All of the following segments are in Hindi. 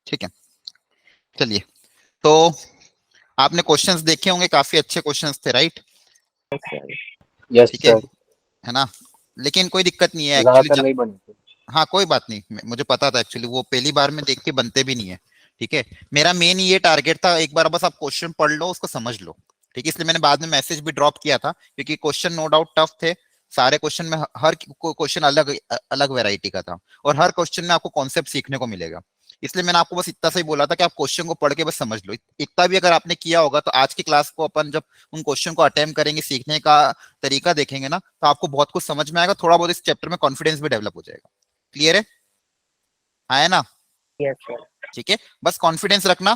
ठीक है, चलिए। तो आपने क्वेश्चंस देखे होंगे, काफी अच्छे क्वेश्चंस थे, राइट? यस ठीक है सर, है ना? लेकिन कोई दिक्कत नहीं है एक्चुअली। ज्यादातर नहीं बने। हाँ कोई बात नहीं, मुझे पता था एक्चुअली, वो पहली बार में देख के बनते भी नहीं है। ठीक है, मेरा मेन ये टारगेट था, एक बार बस आप क्वेश्चन पढ़ लो, उसको समझ लो। ठीक है, इसलिए मैंने बाद में मैसेज भी ड्रॉप किया था, क्योंकि क्वेश्चन नो डाउट टफ थे सारे क्वेश्चन में। हर क्वेश्चन अलग अलग वैरायटी का था, और हर क्वेश्चन में आपको कॉन्सेप्ट सीखने को मिलेगा। इसलिए मैंने आपको बस इतना सा ही बोला था कि आप क्वेश्चन को पढ़ के बस समझ लो। इतना भी अगर आपने किया होगा, तो आज की क्लास को अपन जब उन क्वेश्चन को अटेम्प्ट करेंगे, सीखने का तरीका देखेंगे ना, तो आपको बहुत कुछ समझ में आएगा, थोड़ा बहुत इस चैप्टर में कॉन्फिडेंस भी डेवलप हो जाएगा। क्लियर है? है ना? Yes sir. ठीक है, बस कॉन्फिडेंस रखना,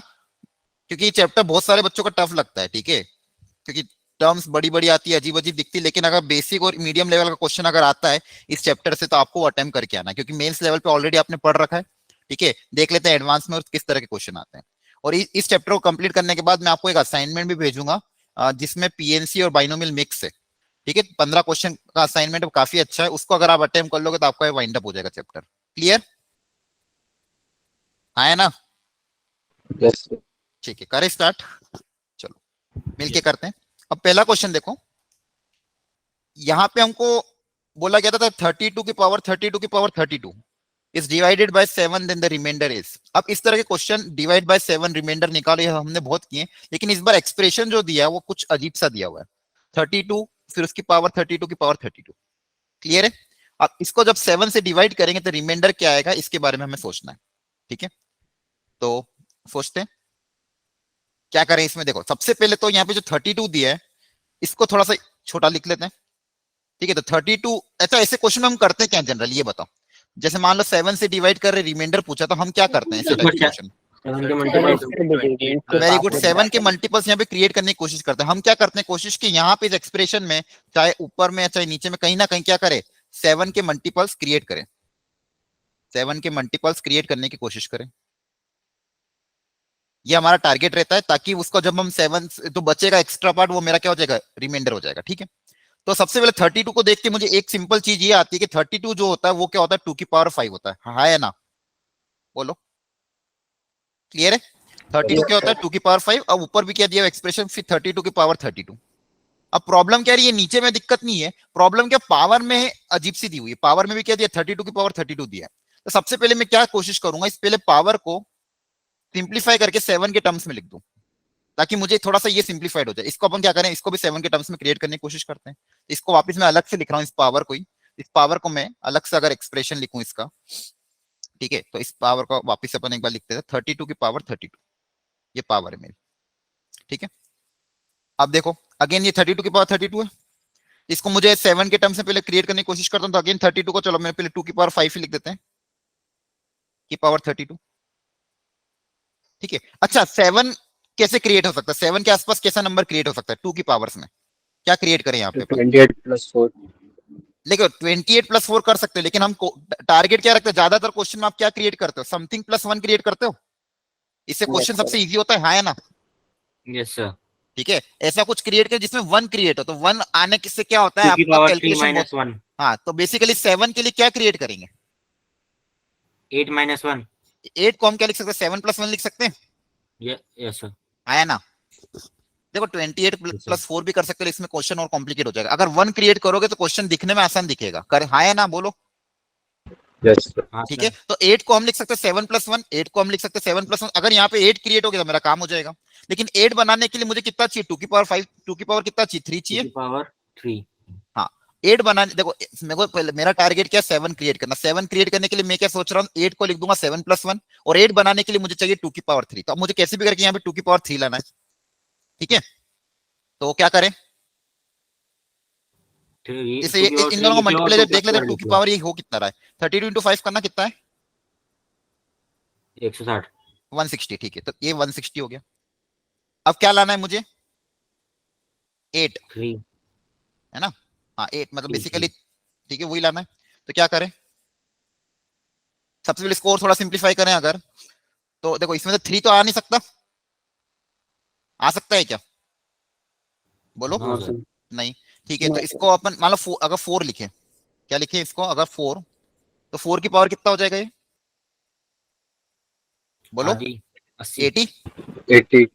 क्योंकि ये चैप्टर बहुत सारे बच्चों का टफ लगता है। ठीक है, क्योंकि टर्म्स बड़ी बड़ी आती है, अजीब अजीब दिखती है, लेकिन अगर बेसिक और मीडियम लेवल का क्वेश्चन अगर आता है इस चैप्टर से, तो आपको अटेम्प्ट करके आना है, क्योंकि मेंस लेवल पे ऑलरेडी आपने पढ़ रखा है। ठीक है, देख लेते हैं एडवांस में और किस तरह के क्वेश्चन आते हैं। और इस चैप्टर को कंप्लीट करने के बाद मैं आपको एक असाइनमेंट भी भेजूंगा, जिसमें पीएनसी और बाइनोमियल मिक्स है। ठीक है, 15 क्वेश्चन का असाइनमेंट काफी अच्छा है, उसको अगर आप अटेम्प्ट कर लोगे तो आपका वाइंड अप हो जाएगा चैप्टर। क्लियर है ना? Yes sir. ठीक है, करें स्टार्ट। चलो मिलके करते हैं। अब पहला क्वेश्चन देखो, यहां पे हमको बोला गया था 32 की पावर 32 की power 32 is divided by 7, then the remainder is. अब इस तरह के क्वेश्चन डिवाइड बाय 7 रिमाइंडर निकालो, ये हमने बहुत किए, लेकिन इस बार एक्सप्रेशन जो दिया है वो कुछ अजीब सा दिया हुआ है। 32 फिर उसकी पावर 32 की पावर 32। क्लियर है? अब इसको जब 7 से डिवाइड करेंगे तो रिमाइंडर क्या आएगा, इसके बारे में हमें सोचना है। ठीक है, तो सोचते हैं क्या करें इसमें। देखो सबसे पहले तो यहाँ पे जो 32 दिया है, इसको थोड़ा सा छोटा लिख लेते हैं। ठीक है, तो 32, अच्छा ऐसे क्वेश्चन हम करते क्या जनरल, ये बताओ। जैसे मान लो 7 से डिवाइड कर रहे, रिमाइंडर पूछा, तो हम क्या करते हैं ऐसे टाइप के क्वेश्चन? वेरी गुड, 7 के मल्टीपल्स यहाँ पे क्रिएट करने की कोशिश करते हैं। हम क्या करते हैं कोशिश की, यहाँ पे इस एक्सप्रेशन में चाहे ऊपर में चाहे नीचे में कहीं ना कहीं क्या करें, 7 के मल्टीपल्स क्रिएट करें। 7 के मल्टीपल्स क्रिएट करने की कोशिश करें, ये हमारा टारगेट रहता है, ताकि उसको जब हम 7 तो बचेगा एक्स्ट्रा पार्ट, वो मेरा क्या हो जाएगा, रिमाइंडर हो जाएगा। ठीक है, तो सबसे पहले 32 को देख के मुझे एक सिंपल चीज ये आती है कि 32 जो होता है वो क्या होता है, 2 की पावर 5 होता है। हाँ है ना? बोलो, क्लियर है? 32 क्या होता है, 2 की पावर 5। अब ऊपर भी क्या दिया एक्सप्रेशन, फिर 32 की पावर 32। अब प्रॉब्लम क्या रही है, नीचे में दिक्कत नहीं है, प्रॉब्लम क्या पावर में है, अजीब सी दी हुई है। पावर में भी क्या दिया, 32 की पावर 32 दिया है। तो सबसे पहले मैं क्या कोशिश करूंगा, इस पहले पावर को सिंप्लीफाई करके 7 के टर्म्स में लिख दूं, ताकि मुझे थोड़ा सा ये सिंप्लीफाइड हो जाए। इसको अपन क्या करें, इसको भी 7 के टर्म्स में क्रिएट करने की कोशिश करते हैं। इसको वापस मैं अलग से लिख रहा हूँ, इस पावर को ही, इस पावर को मैं अलग से अगर एक्सप्रेशन लिखूं इसका, ठीक है, तो इस पावर को वापस अपन एक बार लिखते हैं, 32 की पावर 32, ये पावर है मेरी। ठीक है, अब देखो अगेन ये 32 की पावर 32 है, इसको मुझे 7 के टर्म्स में पहले क्रिएट करने की कोशिश करता हूँ। तो अगेन 32 को चलो मैं पहले 2 की पावर 5 ही लिख देते हैं, की पावर 32। ठीक है, अच्छा 7 कैसे क्रिएट हो सकता है, 7 के आसपास कैसा नंबर क्रिएट हो सकता है 2 की पावर्स में, क्या क्रिएट करें यहाँ पे अपन? 28+4। देखो 28+4 कर सकते हो, लेकिन हम टारगेट क्या रखते हैं, ज्यादातर क्वेश्चन में आप क्या क्रिएट करते हो, समथिंग प्लस 1 क्रिएट करते हो, इससे क्वेश्चन सबसे इजी होता है। हाँ है ना? Yes sir. ठीक है, ऐसा कुछ क्रिएट कर जिसमें 1 क्रिएट हो, तो 1 आने से क्या होता है, 2 की आपका पावर 3 कैलकुलेशन बहुत। माइनस 1। हाँ, तो बेसिकली 7 के लिए क्या क्रिएट करेंगे, 8 माइनस 1। 8 को हम क्या लिख सकते हैं, 7+1 लिख सकते हैं। Yes sir. आया ना? देखो 28 Yes, sir. प्लस 4 भी कर सकते हो, इसमें क्वेश्चन और कॉम्प्लिकेट हो जाएगा। अगर 1 क्रिएट करोगे तो क्वेश्चन दिखने में आसान दिखेगा। कर हाँ या ना बोलो। Yes sir. हाँ ठीक सर। है, तो 8 को हम लिख सकते हैं 7+1, 8 को हम लिख सकते हैं 7+1। अगर यहाँ पे 8 क्रिएट हो गया तो मेरा काम हो जाएगा। लेकिन 8 बनाने के लिए मुझे कितना चाहिए, 2 की पावर 5, 2 की पावर कितना चाहिए, 3 2 चाहिए। की पावर 3। हाँ, 8 बनाने, देखो मेरे को पहले मेरा टारगेट क्या, 7 क्रिएट करना। 7 क्रिएट करने के लिए मैं क्या सोच रहा हूँ, 8 को लिख दूंगा 7+1, और 8 बनाने के लिए मुझे चाहिए 2 की पावर 3। तो अब मुझे कैसे भी करके यहाँ पे 2 की पावर 3 लाना है। ठीक है, तो क्या करें, जैसे 2 की पावर इन 3 दोनों को लिख लो और मल्टीप्लाई 2 देख लेते हैं, 2 लिख की लो। पावर ये हो कितना रहा है, 32 इंटू 5 करना कितना है, 160। 160। ठीक है, तो ये 160 हो गया। अब क्या लाना है मुझे, 8, 3। है ना? हाँ 8 मतलब 3 बेसिकली, 3। ठीक है वही लाना है। तो क्या करें, सबसे पहले स्कोर थोड़ा सिंप्लीफाई करें अगर, तो देखो इसमें से 3 तो आ नहीं सकता, आ सकता है क्या, बोलो? हाँ सर। नहीं। ठीक है, तो इसको अपन मान लो अगर 4 लिखे, क्या लिखे इसको, अगर 4, तो 4 की पावर कितना हो जाएगा ये, बोलो आधी 80 80, 80.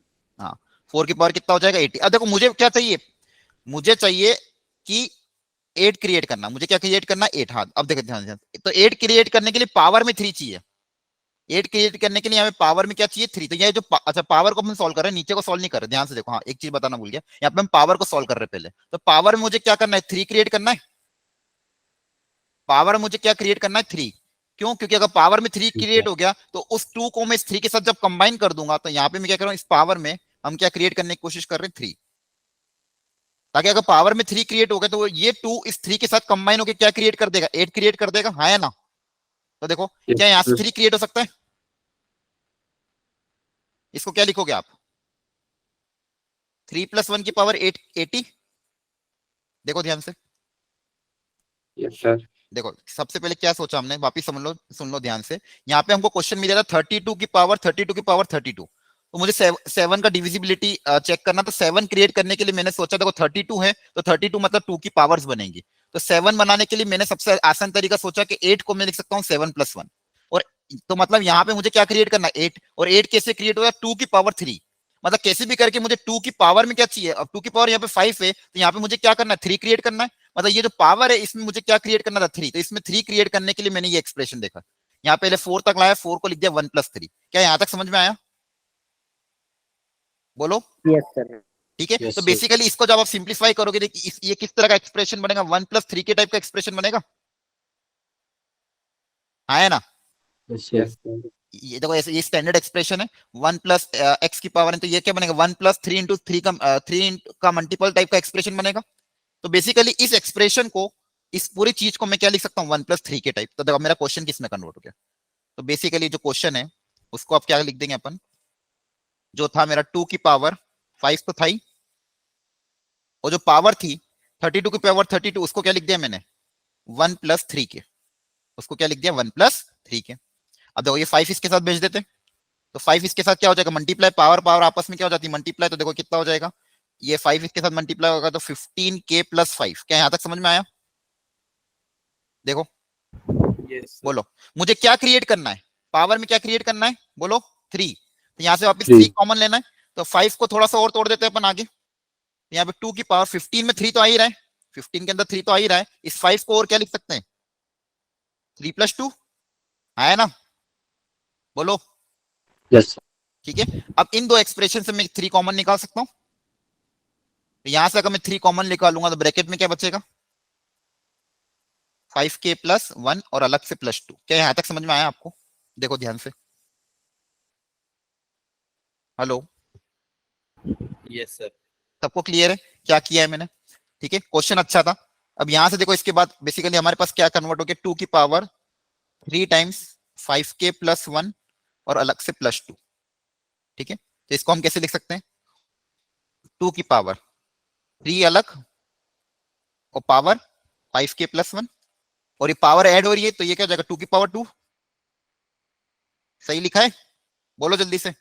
हाँ 4 की पावर कितना हो जाएगा 80। अब देखो मुझे क्या चाहिए, मुझे चाहिए कि 8 क्रिएट करना, मुझे क्या क्रिएट करना 8। हाँ अब देखो ध्यान से, तो 8 क्रिएट करने के लिए पावर में 3 चाहिए, 8 क्रिएट करने के लिए हमें पावर में क्या चाहिए 3। तो ये जो अच्छा पावर को हम सॉल्व कर रहे हैं, नीचे को सॉल्व नहीं कर रहे, ध्यान से देखो। हाँ एक चीज बताना भूल गया, यहाँ पे हम पावर को सॉल्व कर रहे हैं पहले। तो पावर में मुझे क्या करना है 3 क्रिएट करना है, पावर मुझे क्या क्रिएट करना है 3। क्यों, क्योंकि अगर पावर में 3 ठीक है. क्रिएट हो गया तो उस 2 को मैं इस 3 के साथ जब कंबाइन कर दूंगा, तो यहाँ पे मैं क्या कर रहा हूँ, इस पावर में हम क्या क्रिएट करने की कोशिश कर रहे हैं 3, ताकि अगर पावर में 3 क्रिएट हो गया तो ये 2 इस 3 के साथ कंबाइन होकर क्या क्रिएट कर देगा 8 क्रिएट कर देगा, हाँ या ना। तो देखो क्या यहाँ से 3 क्रिएट हो सकता है, इसको क्या लिखोगे आप 3 + 1 की पावर 8 80। देखो ध्यान से, Yes, sir. देखो सबसे पहले क्या सोचा हमने, वापिस समझ लो सुन लो ध्यान से। यहाँ पे हमको क्वेश्चन मिला था 32 की पावर 32 की पावर 32, तो मुझे 7 का डिविजिबिलिटी चेक करना। तो 7 क्रिएट करने के लिए मैंने सोचा देखो 32 है तो 32 मतलब 2 की पावर्स बनेंगी। तो 7 बनाने के लिए मैंने सबसे आसान तरीका सोचा कि 8 को मैं लिख सकता हूँ 7 + 1। और तो मतलब यहाँ पे मुझे क्या क्रिएट करना है 8, और 8 कैसे क्रिएट होगा 2 की पावर 3। मतलब कैसे भी करके मुझे 2 की पावर में क्या चाहिए, अब 2 की पावर यहाँ पे 5 है, तो यहाँ पे मुझे क्या करना है 3 क्रिएट करना है। मतलब ये जो पावर है इसमें मुझे क्या क्रिएट करना था 3, तो इसमें 3 क्रिएट करने के लिए मैंने ये एक्सप्रेशन देखा। यहाँ पहले 4 तक लाया, 4 को लिख दिया 1 + 3। क्या यहाँ तक समझ में आया, बोलो। Yes, sir. ठीक है, Yes, तो sir. बेसिकली इसको जब आप सिंप्लीफाई करोगे तो ये किस तरह का एक्सप्रेशन बनेगा 1 + 3 के टाइप का एक्सप्रेशन बनेगा, हाँ है ना। Yes, yes, sir. ये देखो ऐसे ये स्टैंडर्ड एक्सप्रेशन है 1 + x की पावर है, तो ये क्या बनेगा 1 + 3 × 3 का 3 का मल्टीपल टाइप का एक्सप्रेशन बनेगा। तो बेसिकली इस एक्सप्रेशन को, इस पूरी चीज को मैं क्या लिख सकता हूँ 1 + 3 के टाइप। तो देखो मेरा क्वेश्चन किस में कन्वर्ट हो गया, तो बेसिकली जो क्वेश्चन है उसको आप क्या लिख देंगे अपन, जो था मेरा 2 की पावर 5 तो था ही, और जो पावर थी 32 की पावर 32 उसको क्या लिख दिया मैंने 1 + 3 के, उसको क्या लिख दिया 1 + 3 के। अब देखो ये 5 इसके साथ भेज देते, तो 5 इसके साथ क्या हो जाएगा मल्टीप्लाई, पावर पावर आपस में क्या हो जाती है मल्टीप्लाई। तो देखो कितना हो जाएगा, ये 5 इसके साथ मल्टीप्लाई होगा तो 15k + 5। क्या यहां तक समझ में आया, देखो Yes, sir. बोलो मुझे क्या क्रिएट करना है, पावर में क्या क्रिएट करना है बोलो 3। तो यहां से वापस 3 3. कॉमन लेना है, तो 5 को थोड़ा सा और तोड़ देते हैं अपन आगे। तो यहाँ पे 2 की पावर 15 में 3 तो आ ही रहा है, 15 के अंदर 3 तो आ ही रहा है, इस 5 को और क्या लिख सकते हैं 3 + 2, है ना, बोलो। Yes, sir. ठीक है, अब इन दो एक्सप्रेशन से मैं 3 कॉमन निकाल सकता हूं। तो यहां से अगर मैं 3 कॉमन निकालूंगा तो ब्रैकेट में क्या बचेगा 5k + 1 और अलग से +2। क्या यहां तक समझ में आया आपको, देखो ध्यान से, हेलो Yes, sir. सबको क्लियर है क्या किया है मैंने। ठीक है, क्वेश्चन अच्छा था। अब यहां से देखो इसके बाद बेसिकली हमारे पास क्या कन्वर्ट हो गया 2 की पावर 3 टाइम्स 5k + 1 और अलग से +2। ठीक है, तो इसको हम कैसे लिख सकते हैं 2 की पावर 3 अलग और पावर 5k + 1, और ये पावर ऐड हो रही है तो ये क्या हो जाएगा 2 की पावर 2। सही लिखा है, बोलो जल्दी से।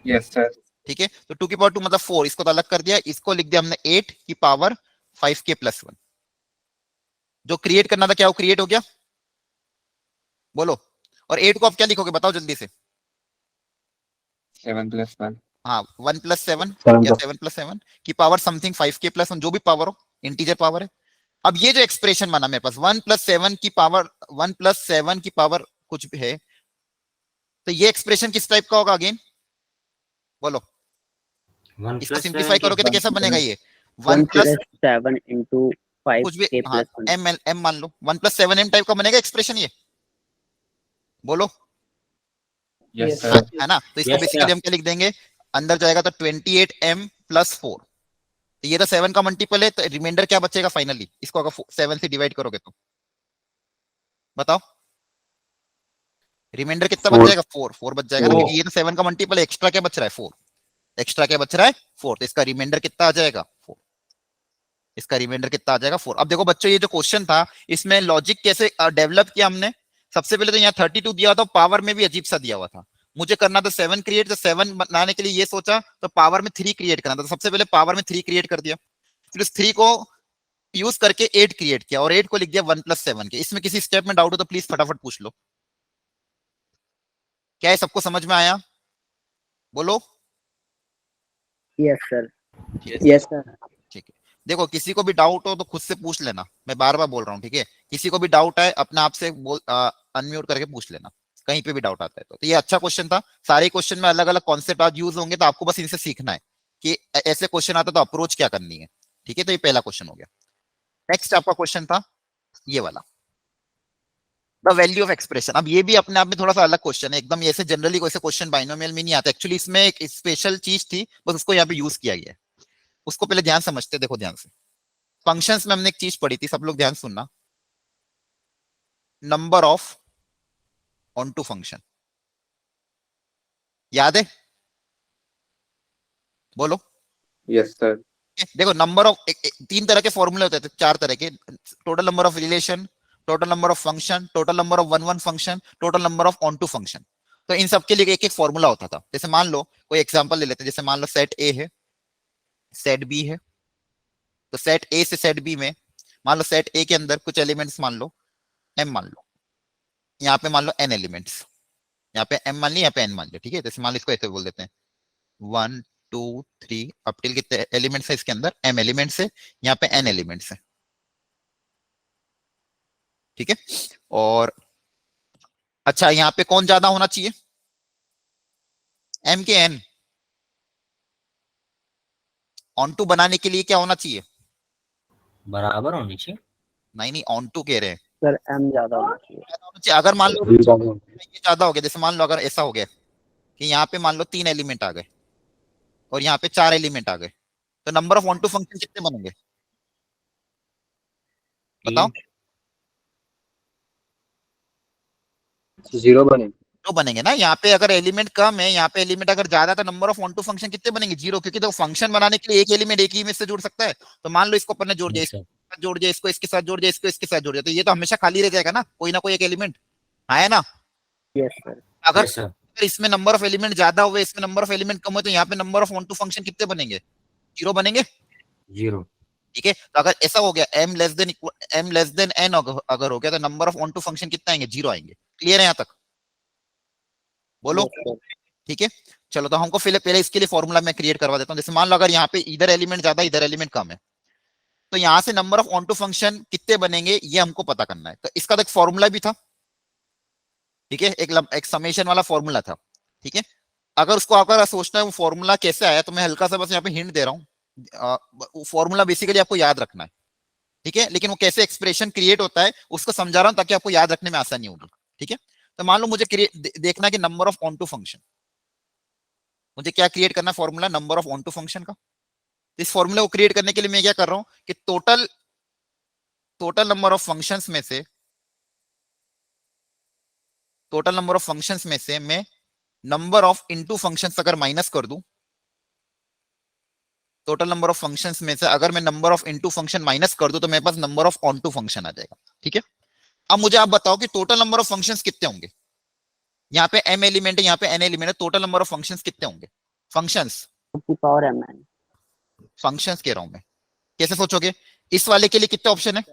Yes, sir. ठीक है, तो 2 की पावर 2 मतलब 4, इसको तो अलग कर दिया, इसको लिख दिया हमने 8 की पावर 5k + 1। जो क्रिएट करना था क्या वो क्रिएट हो गया, बोलो। और 8 को आप क्या लिखोगे बताओ जल्दी से। 7 + 1. हाँ 1 + 7 7 या plus. 7 + 7 की पावर समथिंग 5k + 1, जो भी पावर हो, इंटीजर पावर है। अब ये जो एक्सप्रेशन बना मेरे पास 1 + 7 की पावर 1 + 7 की पावर कुछ भी है, तो ये एक्सप्रेशन किस टाइप का होगा अगेन, बोलो। 1 इसको + 7 सिंप्लीफाई की करोगे तो कैसा बनेगा ये 1 1 प्लस plus 7 into 5 कुछ भी, k हाँ plus 1. एम मान लो 1 + 7m टाइप का बनेगा एक्सप्रेशन ये, बोलो। Yes, हाँ, sir. है ना, तो इसको यस बेसिकली सर हम क्या लिख देंगे, अंदर जाएगा तो 28m + 4। तो ये तो 7 का मल्टीपल है, तो रिमाइंडर क्या बचेगा फाइनली, इसको अगर 7 से डिवाइड करोगे तो बताओ रिमाइंडर कितना बच 4. जाएगा 4, 4 बच जाएगा ना, 4. क्योंकि ये तो 7 का मल्टीपल है, एक्स्ट्रा क्या बच रहा है 4, एक्स्ट्रा क्या बच रहा है 4, तो इसका रिमाइंडर कितना आ जाएगा 4, इसका रिमाइंडर कितना आ जाएगा 4। अब देखो बच्चों ये जो क्वेश्चन था इसमें लॉजिक कैसे डेवलप किया हमने, सबसे पहले तो यहाँ 32 दिया था, पावर में भी अजीब सा दिया हुआ था, मुझे करना था 7 क्रिएट, तो 7 बनाने के लिए ये सोचा तो पावर में 3 क्रिएट करना था, तो सबसे पहले पावर में 3 क्रिएट कर दिया, फिर उस 3 को यूज करके 8 क्रिएट किया और 8 को लिख दिया 1 + 7 के। इसमें किसी स्टेप में डाउट हो तो प्लीज फटाफट पूछ लो, क्या है सबको समझ में आया। बोलो। Yes, sir. ठीक Yes, sir. ठीक है। देखो किसी को भी डाउट हो तो खुद से पूछ लेना, मैं बार बार बोल रहा हूँ, ठीक है। किसी को भी डाउट है अपने आप से बोल अनम्यूट करके पूछ लेना, कहीं पे भी डाउट आता है तो ये अच्छा क्वेश्चन था। सारे क्वेश्चन में अलग अलग कॉन्सेप्ट आज यूज होंगे, तो आपको बस इनसे सीखना है कि ऐसे क्वेश्चन आता तो अप्रोच क्या करनी है, ठीक है। तो ये पहला क्वेश्चन हो गया। नेक्स्ट आपका क्वेश्चन था ये वाला, द वैल्यू ऑफ एक्सप्रेशन। अब ये भी अपने आप में थोड़ा सा अलग क्वेश्चन है एकदम, ऐसे जनरली कोई से क्वेश्चन बाइनोमियल में नहीं आता। एक्चुअली इसमें एक स्पेशल चीज थी, बस उसको यहाँ पे यूज किया गया है। उसको पहले ध्यान समझते, देखो ध्यान से। फंक्शंस में हमने एक चीज पढ़ी थी, सब लोग ध्यान सुनना। Number of onto function, याद है? बोलो। Yes, sir. देखो नंबर ऑफ तीन तरह के फॉर्मूले होते थे, चार तरह के। Total number of relation, total number of function, total number of one one function, total number of onto function. तो इन सब के लिए एक एक फॉर्मूला होता था। जैसे मान लो कोई एग्जांपल ले लेते हैं, जैसे मान लो सेट ए है, सेट बी है। तो सेट ए से सेट बी में मान लो सेट ए के अंदर कुछ एलिमेंट्स मान लो एम मान लो, यहाँ पे मान लो एन एलिमेंट्स, यहाँ पे एम मान लिया, यहाँ पे एन मान लिया, ठीक है। जैसे मान लो इसको ऐसे बोल देते हैं 1 2 3 अप टिल कितने एलिमेंट्स है इसके अंदर, एम एलिमेंट्स है, यहाँ पे एन एलिमेंट्स है, ठीक है। और अच्छा यहाँ पे कौन ज्यादा होना चाहिए, एम के एन? ऑन टू बनाने के लिए क्या होना चाहिए? बराबर होनी चाहिए। नहीं नहीं, ऑन टू कह रहे हैं। Sir, M ज्यादा होना चाहिए. ज्यादा होना चाहिए। अगर मान लो M ज्यादा होना चाहिए. ये ज्यादा हो गया, जैसे मान लो अगर ऐसा हो गया कि यहाँ पे मान लो 3 एलिमेंट आ गए और यहाँ पे 4 एलिमेंट आ गए, तो number of onto function कितने बनेंगे बताओ? 0 बनेगा. तो बनेंगे ना। यहाँ पे अगर एलिमेंट कम है, यहाँ पे एलिमेंट अगर ज्यादा, तो number of onto function कितने बनेंगे? 0, क्योंकि तो फंक्शन बनाने के लिए एक एलिमेंट एक ही में से जुड़ सकता है। तो मान लो इसको अपन ने जोड़ दिया, Yes, इसके sir. साथ जोड़ दिया, इसको इसके साथ जोड़ दिया, इसको इसके साथ जोड़ दिया, तो ये तो हमेशा खाली रह जाएगा ना, कोई ना कोई एक एलिमेंट है ना। Yes, sir. अगर Yes, sir. अगर इसमें नंबर ऑफ एलिमेंट ज्यादा हुए, इसमें नंबर ऑफ एलिमेंट कम हुए, तो यहाँ पे number of onto function कितने बनेंगे? 0 बनेंगे, 0. ठीक है। तो अगर ऐसा हो गया एम लेस देन एन अगर हो गया, तो number of onto function कितना आएंगे? 0 आएंगे। क्लियर है यहाँ तक? बोलो। Yes, sir. ठीक है। चलो तो हमको पहले पहले इसके लिए फॉर्मूला मैं क्रिएट करवा देता हूँ। जैसे मान लो अगर यहाँ पे इधर एलिमेंट ज्यादा इधर एलिमेंट कम है, तो यहाँ से number of onto function कितने बनेंगे ये हमको पता करना है। तो इसका तो एक फॉर्मूला भी था, ठीक है, एक समेशन वाला फॉर्मूला था, ठीक है। अगर उसको अगर सोचना है वो फॉर्मूला कैसे आया, तो मैं हल्का सा बस यहाँ पे हिंट दे रहा हूँ। फॉर्मूला बेसिकली आपको याद रखना है, ठीक है, लेकिन वो कैसे एक्सप्रेशन क्रिएट होता है उसको समझा रहा हूँ ताकि आपको याद रखने में आसानी होगी, ठीक है। तो मान लो मुझे देखना है कि number of onto function, मुझे क्या क्रिएट करना है? Formula number of onto function का। इस फॉर्मूला को क्रिएट करने के लिए मैं क्या कर रहा हूं कि टोटल नंबर ऑफ फंक्शंस में से मैं नंबर ऑफ इनटू फंक्शंस अगर माइनस कर दूं, टोटल नंबर ऑफ फंक्शंस में से अगर मैं number of into function minus कर दूं, तो मेरे पास number of onto function आ जाएगा, ठीक है। अब मुझे आप बताओ कि टोटल नंबर ऑफ फंक्शंस कितने होंगे? यहाँ पे m एलिमेंट है, यहाँ पे n एलिमेंट है, टोटल नंबर ऑफ फंक्शंस कितने होंगे? फंक्शंस की पावर M है. फंक्शंस कह रहा हूं मैं, कैसे सोचोगे? इस वाले के लिए कितने ऑप्शन है?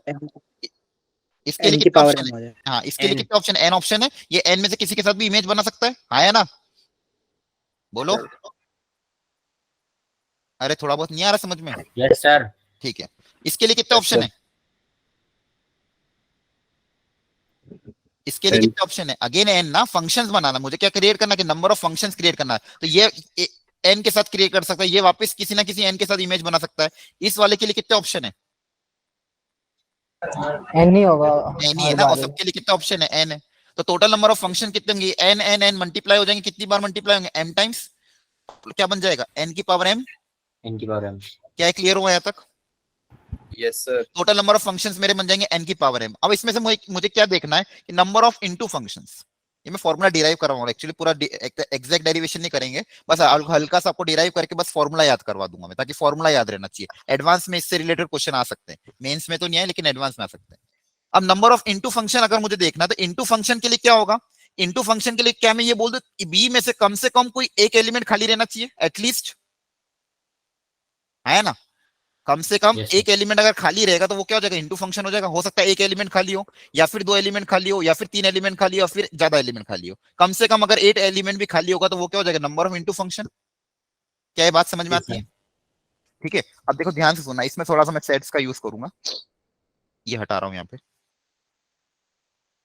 इसके लिए N की कितने पावर ऑप्शन M हो है? जाए. हाँ, इसके लिए N. कितने ऑप्शन? एन ऑप्शन है। ये एन में से किसी के साथ भी इमेज बना सकता है, हाँ या ना? बोलो। अरे थोड़ा बहुत नहीं आ रहा समझ में? Yes, sir. ठीक है। इसके लिए कितने ऑप्शन है? इसके लिए N. कितने ऑप्शन है? अगेन एन ना, फंक्शंस बनाना, मुझे क्या क्रिएट करना कि नंबर ऑफ फंक्शंस क्रिएट करना है। तो ये एन के साथ क्रिएट कर सकता है, ये वापस किसी ना किसी एन के साथ इमेज बना सकता है। इस वाले के लिए कितने ऑप्शन है? एन नहीं होगा एन ही है हर ना, और बार. सबके लिए कितने ऑप्शन है? एन है। तो टोटल नंबर ऑफ फंक्शन कितने होंगे? एन एन एन मल्टीप्लाई हो जाएंगे, कितनी बार मल्टीप्लाई होंगे? M times. क्या बन जाएगा? एन की पावर एम। N की पावर M. क्या क्लियर हुआ यहाँ तक? Yes, sir. Total number of functions मेरे बन जाएंगे एन की पावर एम। अब इसमें से मुझे क्या देखना है कि नंबर ऑफ इनटू फंक्शंस। ये मैं फॉर्मूला डिराइव कर रहा हूँ, एक्चुअली पूरा एग्जैक्ट डेरिवेशन नहीं करेंगे, बस हल्का सा आपको डिराइव करके बस फॉर्मूला याद करवा दूंगा मैं, ताकि फॉर्मूला याद रहना चाहिए। एडवांस में इससे रिलेटेड क्वेश्चन आ सकते हैं, मेंस में तो नहीं है लेकिन एडवांस में आ सकते हैं। अब नंबर ऑफ इनटू फंक्शन अगर मुझे देखना है, तो इनटू फंक्शन के लिए क्या होगा? इनटू फंक्शन के लिए क्या मैं ये बोल दूं बी में से कम कोई एक एलिमेंट खाली रहना चाहिए एटलीस्ट, है ना। कम से कम Yes, एक एलिमेंट अगर खाली रहेगा तो वो क्या हो जाएगा, इंटू फंक्शन हो जाएगा। हो सकता है एक एलिमेंट खाली हो, या फिर 2 एलिमेंट खाली हो, या फिर 3 एलिमेंट खाली हो, या फिर ज्यादा एलिमेंट खाली हो। कम से कम अगर 8 एलिमेंट भी खाली होगा तो वो क्या हो जाएगा, नंबर ऑफ इंटू फंक्शन। क्या ये बात समझ में yes, आती sir. है? ठीक है, अब देखो ध्यान से सुनना, इसमें थोड़ा सा मैं सेट्स का यूज करूंगा, ये हटा रहा हूं यहाँ पे।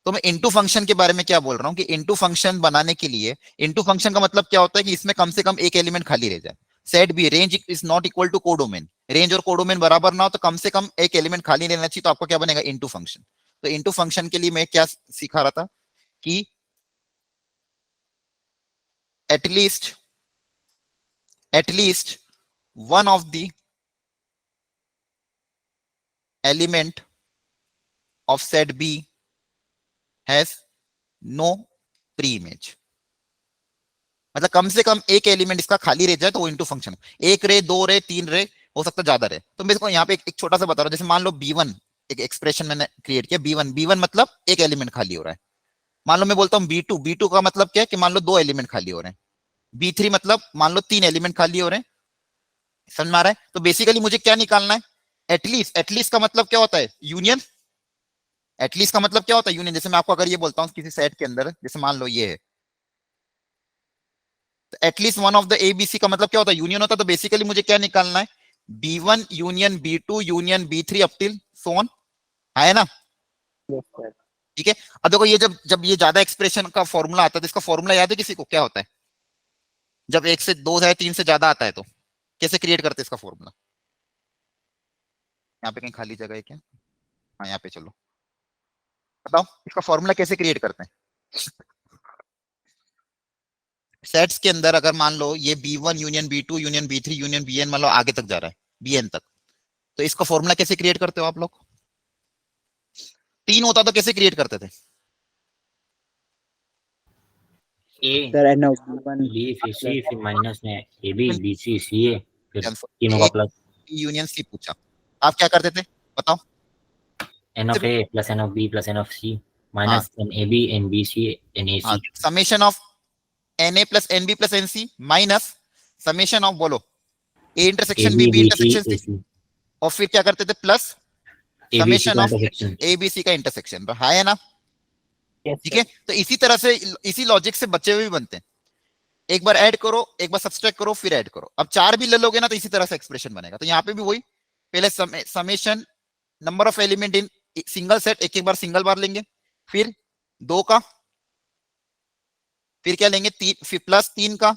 तो मैं इंटू फंक्शन के बारे में क्या बोल रहा हूँ कि इंटू फंक्शन बनाने के लिए, इंटू फंक्शन का मतलब क्या होता है कि इसमें कम से कम एक एलिमेंट खाली रह जाए। Set B range is not equal to codomain, range और कोडोमेन बराबर ना हो तो कम से कम एक एलिमेंट खाली रहना चाहिए, तो आपका क्या बनेगा, इंटू फंक्शन। तो इंटू फंक्शन के लिए मैं क्या सिखा रहा था कि at least one of the element of set B has no preimage. मतलब कम से कम एक एलिमेंट इसका खाली रह जाए तो वो इंटू फंक्शन, एक रे, 2 रे, 3 रे, हो सकता है ज्यादा रे। तो मेरे को यहाँ पे एक छोटा सा बता रहा हूँ, जैसे मान लो B1, एक एक्सप्रेशन मैंने क्रिएट किया, B1 मतलब एक एलिमेंट खाली हो रहा है। मान लो मैं बोलता हूँ B2 का मतलब क्या है कि मान लो 2 एलिमेंट खाली हो रहे हैं। B3 मतलब मान लो 3 एलिमेंट खाली हो रहे हैं। समझ में आ रहा है? तो बेसिकली मुझे क्या निकालना है, एटलीस्ट का मतलब क्या होता है, यूनियन। एटलीस्ट का मतलब क्या होता है, यूनियन। जैसे मैं आपको अगर ये बोलता हूँ किसी सेट के अंदर, जैसे मान लो ये है, at least one of the ABC का मतलब क्या होता है, यूनियन होता है। तो बेसिकली मुझे क्या निकालना है, B1 union B2 union B3 up till so on, है ना? Yes, sir. ठीक है। अब देखो ये जब जब ये ज्यादा एक्सप्रेशन का फॉर्मूला आता है तो इसका फॉर्मूला याद है किसी को, क्या होता है जब 1 से 2 है, 3 से ज्यादा आता है तो कैसे क्रिएट करते हैं इसका फॉर्मूला? यहाँ पे कहीं खाली जगह है क्या? हाँ यहाँ पे चलो बताओ इसका फॉर्मूला कैसे क्रिएट करते हैं। सेट्स के अंदर अगर मान लो ये B1 union B2 union B3 union Bn, मान लो आगे तक जा रहा है Bn तक, तो इसका फॉर्मूला कैसे क्रिएट करते हो आप लोग? 3 होता तो कैसे क्रिएट करते थे? A Sir, and now B1 B फिर C फिर माइनस में A B B C C A फिर तीनों ए का प्लस यूनियन सी पूछा, आप क्या करते थे बताओ? N of A plus N of B plus N of C हाँ minus N A B N B C N A हाँ, C summation of Na plus Nb plus Nc minus summation of, बोलो, A A intersection B B B C intersection A C, C और फिर क्या करते थे, plus A B C summation का of intersection A B C का इंटरसेक्शन, है ना? Yes, ठीक sir. है, तो इसी तरह से, इसी लॉजिक से बच्चे हुए भी बनते हैं। एक बार ऐड करो, एक बार सब्सट्रैक्ट करो, फिर ऐड करो। अब 4 भी ले लोगे ना तो इसी तरह से एक्सप्रेशन बनेगा। तो यहाँ पे भी वही, पहले summation number of element in single set, एक एक बार सिंगल बार लेंगे, फिर 2 का, फिर क्या लेंगे, 3, फिर प्लस 3 का,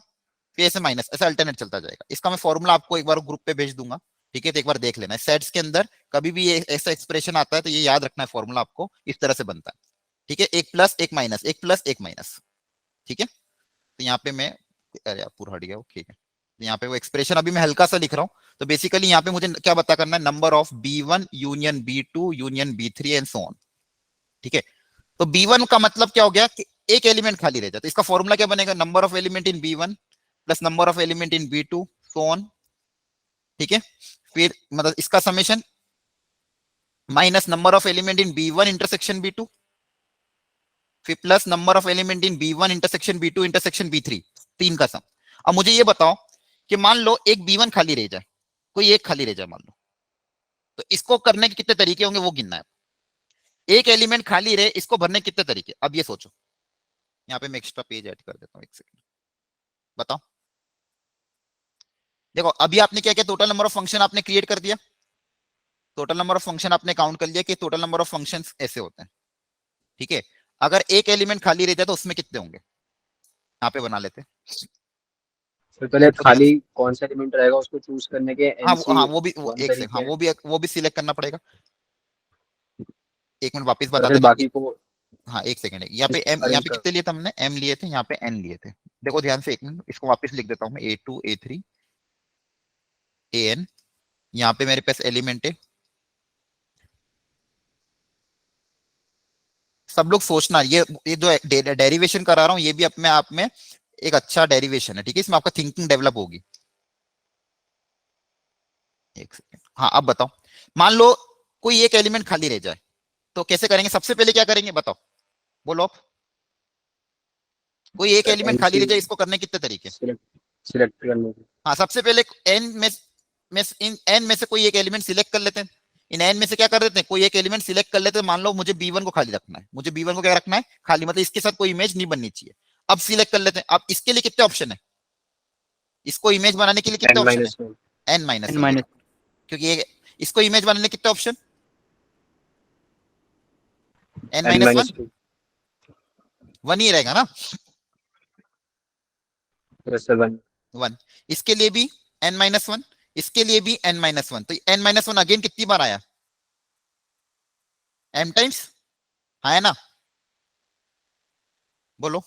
फिर ऐसे माइनस, ऐसे अल्टरनेट चलता जाएगा। इसका मैं फॉर्मूला आपको एक बार ग्रुप पे भेज दूंगा, ठीक है? तो एक बार देख लेना, सेट्स के अंदर कभी भी ऐसा एक्सप्रेशन आता है तो ये याद रखना है, फॉर्मूला आपको इस तरह से बनता है। ठीक है, एक प्लस एक माइनस, एक प्लस एक माइनस। ठीक है, तो यहाँ पे मैं, अरे यार पूरा हट गया वो, ठीक है। तो यहाँ पे वो एक्सप्रेशन अभी मैं हल्का सा लिख रहा हूँ। तो बेसिकली यहाँ पे मुझे क्या पता करना है, number of B1 union B2 union B3 and so on. ठीक है, तो B1 का मतलब क्या हो गया कि एक एलिमेंट खाली रह जाता है। तो इसका फॉर्मूला क्या बनेगा, number of element in B1 plus number of element in B2 so on. ठीक है, फिर मतलब इसका summation minus number of element in B1 intersection B2, फिर plus number of element in B1 intersection B2 intersection B3, 3 का सम। अब मुझे ये बताओ कि मान लो एक B1 खाली रह जाए, कोई एक खाली रह जाए मान लो, तो इसको करने के कितने तरीके होंगे वो गिनना है। एक एलिमेंट खाली रहे, इसको भरने के कितने तरीके, अब ये सोचो। यहाँ पे मैं एक्स्ट्रा पेज ऐड कर देता हूँ, एक सेकंड, बताओ। देखो अभी आपने क्या किया, टोटल नंबर ऑफ फंक्शन आपने क्रिएट कर दिया, टोटल नंबर ऑफ फंक्शन आपने काउंट कर लिया कि टोटल नंबर ऑफ फंक्शंस ऐसे होते हैं। ठीक है, अगर एक एलिमेंट खाली रह जाए तो उसमें कितने होंगे, यहाँ पे बना लेते हैं। तो पहले तो ध्यान खाली से, कौन सा एलिमेंट रहेगा उसको चूज करने के एनसी हाँ वो भी वन एक से, हाँ तरीके हैं। वो भी सिलेक्ट करना पड़ेगा। एक मिनट वापस और बता फिर देना। बाकी को हाँ एक सेकंड, यहाँ पे एम, यहाँ अरेंज पे कर। कितने लिए थे हमने, एम लिए थे, यहाँ पे एन लिए थे। देखो ध्यान से, एक मिनट इसको वापस लिख देता हूँ मैं, A2 A3 AN। यहाँ पे मेरे पास एलिमेंट है, सब लोग सोचना, ये जो डेरिवेशन करा रहा हूँ ये भी अपने आप में एक अच्छा डेरिवेशन है। ठीक है, इसमें आपका थिंकिंग डेवलप होगी। एक सेकंड, हाँ अब बताओ, मान लो कोई एक एलिमेंट खाली रह जाए तो कैसे करेंगे, सबसे पहले क्या करेंगे बताओ, बोलो आप। कोई एक सर एलिमेंट खाली एनसी रह जाए, इसको करने के कितने तरीके? सिलेक्ट सिलेक्ट करने के। हाँ सबसे पहले एन में में इन n में से कोई एक एलिमेंट सिलेक्ट कर लेते हैं। इन n में से क्या कर देते हैं, कोई एक एलिमेंट सिलेक्ट कर लेते हैं। मान लो मुझे b1 को खाली रखना है, मुझे b1 को क्या रखना है, खाली, मतलब इसके साथ कोई इमेज नहीं बननी चाहिए। अब सिलेक्ट कर लेते हैं। अब इसके लिए कितने ऑप्शन है, इसको इमेज बनाने के लिए कितने n ऑप्शन है, minus 1 n minus n one, minus क्योंकि ये इसको इमेज बनाने कितने option, n n minus minus 2 one ही रहेगा ना, plus 1 वन। इसके लिए भी n माइनस वन, इसके लिए भी n माइनस वन। तो n माइनस वन अगेन कितनी बार आया, m टाइम्स, हाँ है ना, बोलो।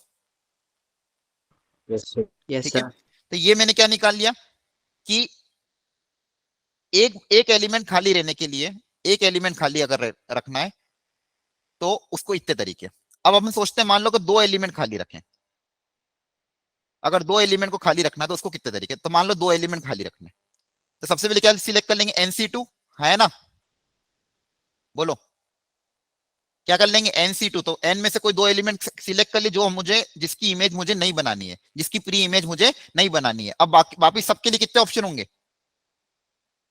yes sir yes ठीक है, sir तो ये मैंने क्या निकाल लिया कि एक एक एलिमेंट खाली रहने के लिए, एक एलिमेंट खाली अगर रखना है तो उसको इतने तरीके। अब हम सोचते हैं मान लो कि दो एलिमेंट खाली रखें, अगर दो एलिमेंट को खाली रखना है तो उसको कितने तरीके, तो मान लो दो एलिमेंट खाली रखने, तो सबसे पहले क्या सिलेक्ट कर लेंगे, NC2, है ना, बोलो क्या कर लेंगे, NC2। तो n में से कोई दो एलिमेंट सिलेक्ट कर ली जो मुझे, जिसकी इमेज मुझे नहीं बनानी है, जिसकी प्री इमेज मुझे नहीं बनानी है। अब बाकी वापिस सबके लिए कितने ऑप्शन होंगे,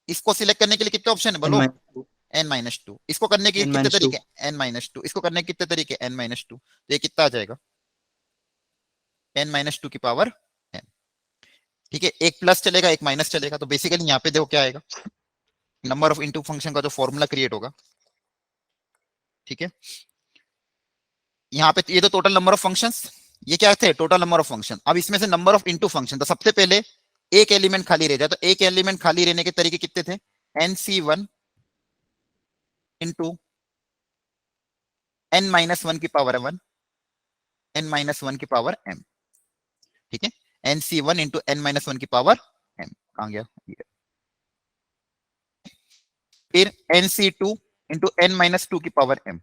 इसको सिलेक्ट करने के लिए कितने ऑप्शन है, n बोलो, minus 2 n माइनस टू। इसको करने के n कितने minus 2 तरीके, n माइनस टू। इसको करने के कितने तरीके, n माइनस टू। तो ये कितना आ जाएगा, n माइनस टू की पावर n। ठीक है, एक प्लस चलेगा एक माइनस चलेगा। तो बेसिकली यहाँ पे देखो क्या आएगा, नंबर ऑफ इनटू फंक्शन का जो फॉर्मूला क्रिएट होगा, ठीक है, यहाँ पे ये तो टोटल नंबर ऑफ फंक्शंस, ये क्या थे, टोटल नंबर ऑफ फंक्शन। अब इसमें से नंबर ऑफ इनटू फंक्शन, तो सबसे पहले एक एलिमेंट खाली रह जाए, तो एक एलिमेंट खाली रहने के तरीके कितने थे, NC1 into n minus one की पावर 1, n माइनस वन की पावर m। ठीक है, NC1 into n minus one की पावर m, कहां गया ये। फिर NC2 into n minus two की पावर m,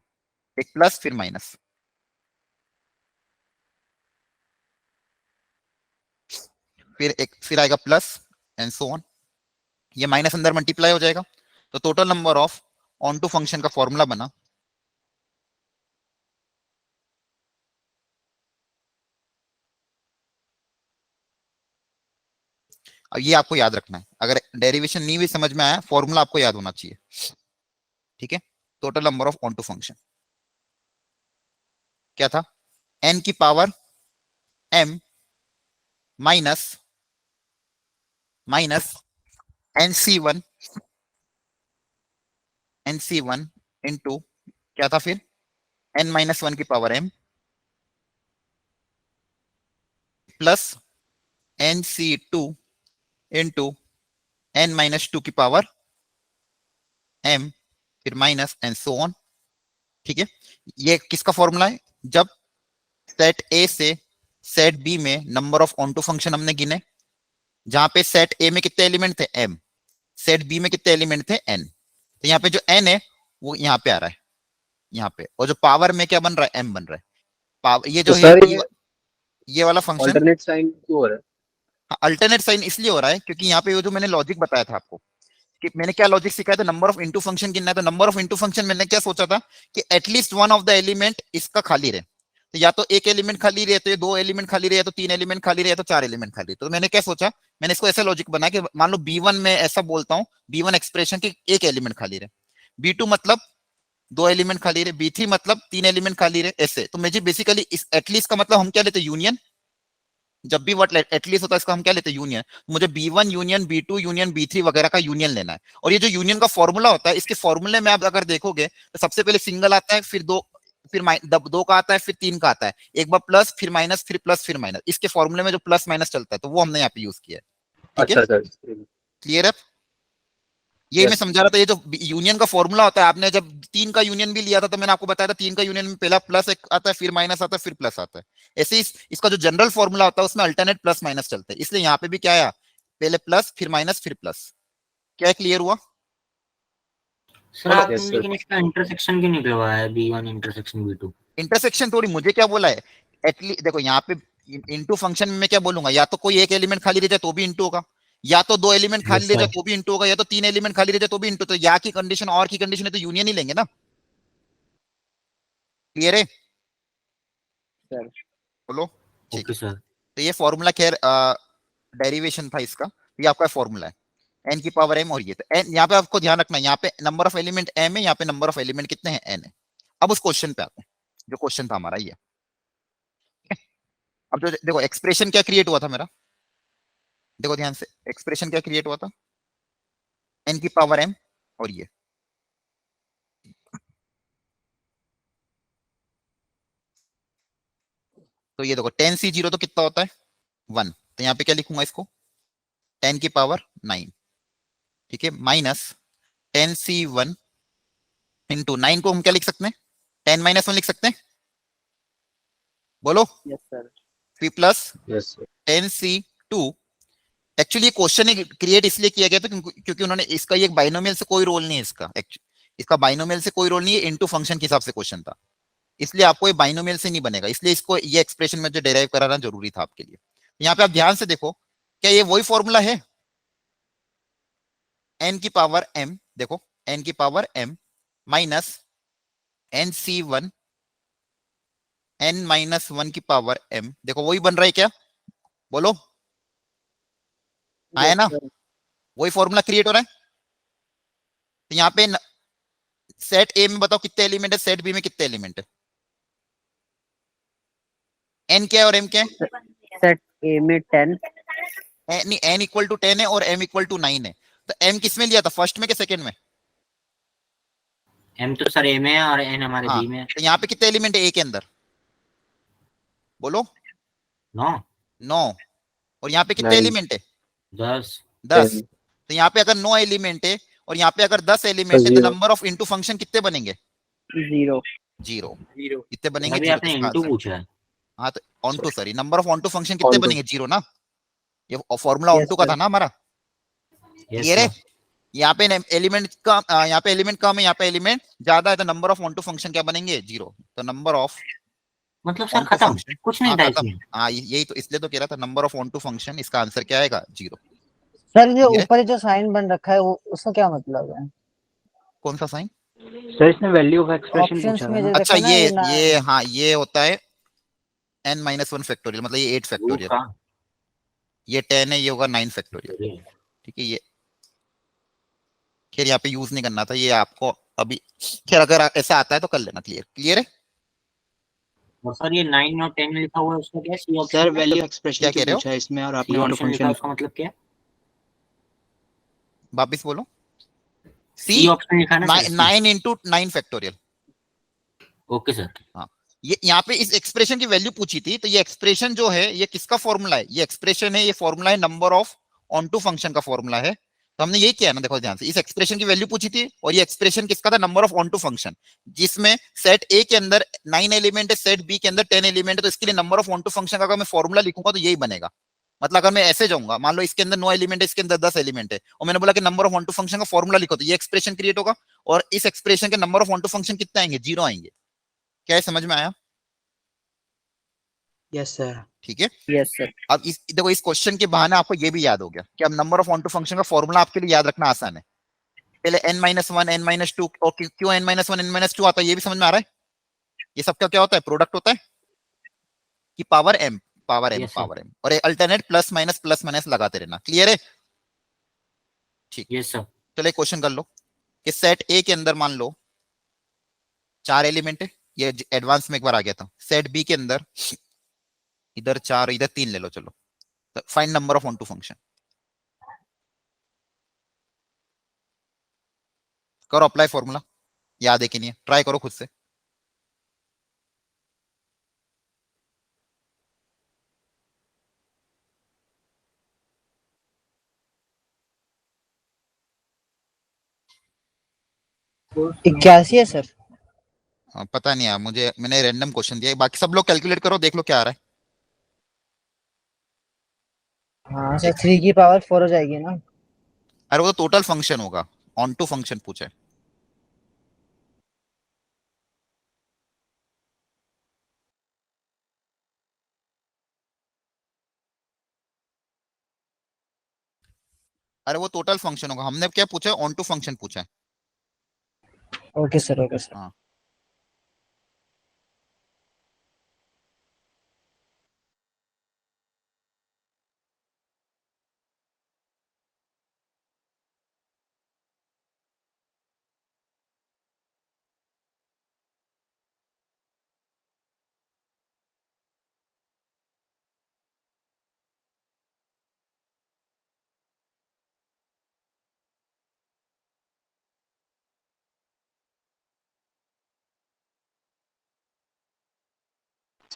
एक प्लस फिर माइनस, फिर एक फिर आएगा प्लस एंड सो ऑन। ये माइनस अंदर मल्टीप्लाई हो जाएगा, तो total number of onto function का फॉर्मूला बना अब ये आपको याद रखना है, अगर डेरिवेशन नहीं भी समझ में आया, फॉर्मूला आपको याद होना चाहिए। ठीक है, total number of onto function क्या था, n की power m minus minus NC1 into क्या था फिर, n माइनस वन की power m plus NC2 into n minus two की पावर m, फिर माइनस एंड सो ऑन। ठीक है, ये किसका फॉर्मूला है, जब सेट ए से सेट बी में number of onto function हमने गिने, जहां पे सेट ए में कितने एलिमेंट थे m, सेट बी में कितने एलिमेंट थे n। तो यहाँ पे जो n है वो यहाँ पे आ रहा है, यहाँ पे, और जो पावर में क्या बन रहा है, m बन रहा है। पावर ये जो तो है सर ये वाला फंक्शन अल्टरनेट साइन क्यों हो रहा है अल्टरनेट साइन इसलिए हो रहा है क्योंकि यहाँ पे वो जो मैंने लॉजिक बताया था आपको, कि मैंने क्या लॉजिक सिखाया था, नंबर ऑफ इनटू फंक्शन गिनना है। तो नंबर ऑफ इनटू फंक्शन मैंने क्या सोचा था कि at least one of the element इसका खाली रहे, तो या तो एक एलिमेंट खाली रहे, तो ये दो एलिमेंट खाली रहे, तो तीन एलिमेंट खाली रहे, तो चार एलिमेंट खाली। तो मैंने क्या सोचा, मैंने इसको ऐसा लॉजिक बनाया कि मान लो B1 में ऐसा बोलता हूँ, B1 एक्सप्रेशन की एक एलिमेंट खाली रहे, B2 मतलब दो एलिमेंट खाली रहे, B3 मतलब तीन एलिमेंट खाली रहे, ऐसे। तो मुझे बेसिकली इस एटलीस्ट का मतलब हम क्या लेते, यूनियन। जब भी वर्ड एटलीस्ट होता है इसका हम क्या लेते हैं, यूनियन। मुझे B1 union B2 union B3 वगैरह का यूनियन लेना है। और ये जो यूनियन का फॉर्मूला होता है, इसके फॉर्मूले में आप अगर देखोगे तो सबसे पहले सिंगल आता है, फिर दो, फिर दो का आता है, फिर तीन का आता है, एक बार प्लस फिर माइनस फिर प्लस फिर माइनस। इसके फॉर्मूले में जो प्लस माइनस चलता है तो वो हमने यहाँ पे यूज किया है। ठीक है, अच्छा सर क्लियर है। ये मैं यस समझा रहा था, ये जो यूनियन का फॉर्मूला होता है, आपने जब तीन का यूनियन भी लिया था तो मैंने आपको बताया था, तीन का यूनियन में पहला प्लस एक आता है, फिर माइनस आता है, फिर प्लस आता है। ऐसे ही इसका जो जनरल फॉर्मूला होता है उसमें अल्टरनेट प्लस माइनस चलते हैं, इसलिए यहाँ पे भी क्या आया, पहले प्लस फिर माइनस फिर प्लस। क्या क्लियर हुआ, सर बोलो। आपने यस सर लेकिन इसका इंटरसेक्शन क्यों निकलवाया है, B1 इंटरसेक्शन B2। इंटरसेक्शन थोड़ी मुझे क्या बोला है, एटलीस्ट देखो यहाँ पे इंटू फंक्शन में मैं क्या बोलूंगा, या तो कोई एक एलिमेंट खाली रह जाए तो भी इंटू होगा, या तो दो एलिमेंट खाली यस रह जाए सर। तो भी इंटू होगा, या तो तीन एलिमेंट खाली रह जाए तो भी इंटू। तो या की कंडीशन और की कंडीशन है तो यूनियन ही लेंगे ना, क्लियर है, सर बोलो। ठीक ओके है, सर। तो ये फॉर्मूला खैर डेरिवेशन था इसका, ये आपका फॉर्मूला है। n की पावर m और ये तो n, यहाँ पे आपको ध्यान रखना है, यहाँ पे नंबर ऑफ एलिमेंट m है, यहाँ पे नंबर ऑफ एलिमेंट कितने हैं n है। अब उस क्वेश्चन पे आते हैं, जो क्वेश्चन था हमारा ये। अब जो देखो एक्सप्रेशन क्या क्रिएट हुआ था मेरा, देखो ध्यान से, एक्सप्रेशन क्या क्रिएट हुआ था, n की पावर m और ये, तो ये देखो 10c0 तो कितना होता है 1, तो यहाँ पे क्या लिखूंगा इसको 10 की पावर 9, ठीक है, माइनस 10c1 इंटू 9 को हम क्या लिख सकते हैं 10 - 1 लिख सकते हैं, बोलो, yes sir. c plus yes sir. 10c2। Actually ये क्वेश्चन क्रिएट इसलिए किया गया था क्योंकि उन्होंने इसका ये बाइनोमियल से कोई रोल नहीं है, इसका बाइनोमियल से कोई रोल नहीं है, इनटू फंक्शन के हिसाब से क्वेश्चन था, इसलिए आपको ये बाइनोमियल से नहीं बनेगा, इसलिए इसको ये एक्सप्रेशन में जो डेराइव कराना जरूरी था आपके लिए। यहाँ पे आप ध्यान से देखो, क्या ये वही फॉर्मूला है, n की पावर m, देखो n की power m minus nc1 n-1 की पावर m, देखो वही बन रहा है क्या, बोलो, आया यस ना, सर। वही फॉर्मूला क्रिएट हो रहा है। तो यहाँ पे सेट ए में बताओ कितने एलिमेंट है, सेट बी में कितने एलिमेंट है, n क्या है और m क्या है, सेट ए में 10। नहीं n इक्वल टू 10 है और m इक्वल टू 9 है, तो m किस में लिया था, फर्स्ट में कि सेकंड में, M तो सर A में है और N हमारे हाँ, B में है। तो यहाँ पे कितने एलिमेंट है ए के अंदर, बोलो, 9 9, और यहाँ पे कितने 9। एलिमेंट है 10 10, 10। तो यहाँ पे अगर 9 एलिमेंट है और यहाँ पे अगर 10 तो एलिमेंट है, तो 0। नंबर ऑफ इंटू फंक्शन कितने बनेंगे 0। 0, 0। कितने बनेंगे अभी 0, तो आपने इसका इनटू आंसर, पूछा है। हाँ तो onto, sorry, number of onto function कितने ऑन टू। बनेंगे 0 ना, ये फॉर्मूला ऑन यस टू का सर। था ना हमारा, यस क्लियर है। सर। यहाँ पे एलिमेंट का यहाँ पे एलिमेंट कम है, यहाँ पे एलिमेंट ज्यादा है, तो number of onto function क्या बनेंगे 0, तो नंबर ऑफ मतलब सर ऑन टू खत्म, फंक्शन, कुछ हाँ नहीं था खत्म, इसमें। हाँ यही तो, इसलिए तो कह रहा था number of onto function, इसका आंसर क्या आएगा 0, सर जो क्लियर है। ऊपर जो साइन बन रखा है वो उसका क्या मतलब है? कौन सा साइन, सर इसने वैल्यू ऑफ एक्सप्रेशन ऑप्शंस पूछा था में जो ना। अच्छा देखा ना ये हाँ ये होता है n-1 फैक्टोरियल, मतलब ये 8 रूट फैक्टोरियल, का। ये 10 है, ये होगा 9 फैक्टोरियल, ठीक है, ये खैर यहाँ पे यूज नहीं करना था ये आपको अभी, खैर अगर ऐसा आता है तो कर लेना, क्लियर, क्लियर है। और सर ये 9 और 10 लिखा हुआ है उसका क्या सी सर ऑप्शन है? वैल्यू एक्सप्रेशन क्या क्यों कह रहे हो, पूछा है इसमें और सी आपने ऑटो ऑप्शन लिखा है फंक्शन। उसका मतलब क्या है? वापिस बोलो, सी सी ऑप्शन लिखा है ना सर सी। 9 × 9 फैक्टोरियल, ओके सर। हाँ, ये यहाँ पे इस एक्सप्रेशन की वैल्यू पूछी थी, तो ये एक्सप्रेशन जो है ये किसका फॉर्मूला है, ये एक्सप्रेशन है, ये फॉर्मूला है number of onto function का फॉर्मूला है, तो हमने ये किया ना, देखो ध्यान से, इस एक्सप्रेशन की वैल्यू पूछी थी और ये एक्सप्रेशन किसका था, number of onto function, जिसमें सेट ए के अंदर 9 एलिमेंट है, सेट बी के अंदर 10 एलिमेंट है, तो इसके लिए number of onto function का अगर मैं फॉर्मूला लिखूंगा तो यही बनेगा, मतलब अगर मैं ऐसे जाऊंगा, मान लो इसके अंदर 9 एलिमेंट है, इसके अंदर 10 एलिमेंट है, और मैंने बोला कि number of onto function का फॉर्मूला लिखो, तो ये एक्सप्रेशन क्रिएट होगा, और इस एक्सप्रेशन के number of onto function कितने आएंगे 0 आएंगे, क्या है समझ में आया, यस सर। ठीक है। Yes sir. अब इस देखो इस क्वेश्चन के बहाने आपको ये भी याद हो गया कि अब number of onto function का फॉर्मूला आपके लिए याद रखना आसान है, पहले n-1 n-2, और क्यों n-1 n-2 आता है ये भी समझ में आ रहा है, ये सबका क्या होता है, प्रोडक्ट होता है कि power m, power m, yes sir. Power m, और अल्टरनेट प्लस माइनस लगाते रहना, क्लियर है, ठीक। Yes sir. चलो एक क्वेश्चन कर लो कि सेट ए के अंदर मान लो 4 एलिमेंट है, ये एडवांस में एक बार आ गया था, सेट बी के अंदर इधर 4 इधर 3 ले लो, चलो, find number of onto function, करो अप्लाई फॉर्मूला, याद है कि नहीं, ट्राई करो खुद से, इक्यासी है सर। पता नहीं यार मुझे, मैंने रैंडम क्वेश्चन दिया है, बाकी सब लोग कैलकुलेट करो, देख लो क्या आ रहा है, हाँ सर 3 की पावर 4 हो जाएगी ना। अरे वो तो टोटल फंक्शन होगा, ऑन टू फंक्शन पूछा है, अरे वो टोटल फंक्शन होगा, हमने क्या पूछा है, ऑन टू फंक्शन पूछा है, ओके सर, ओके सर। हाँ।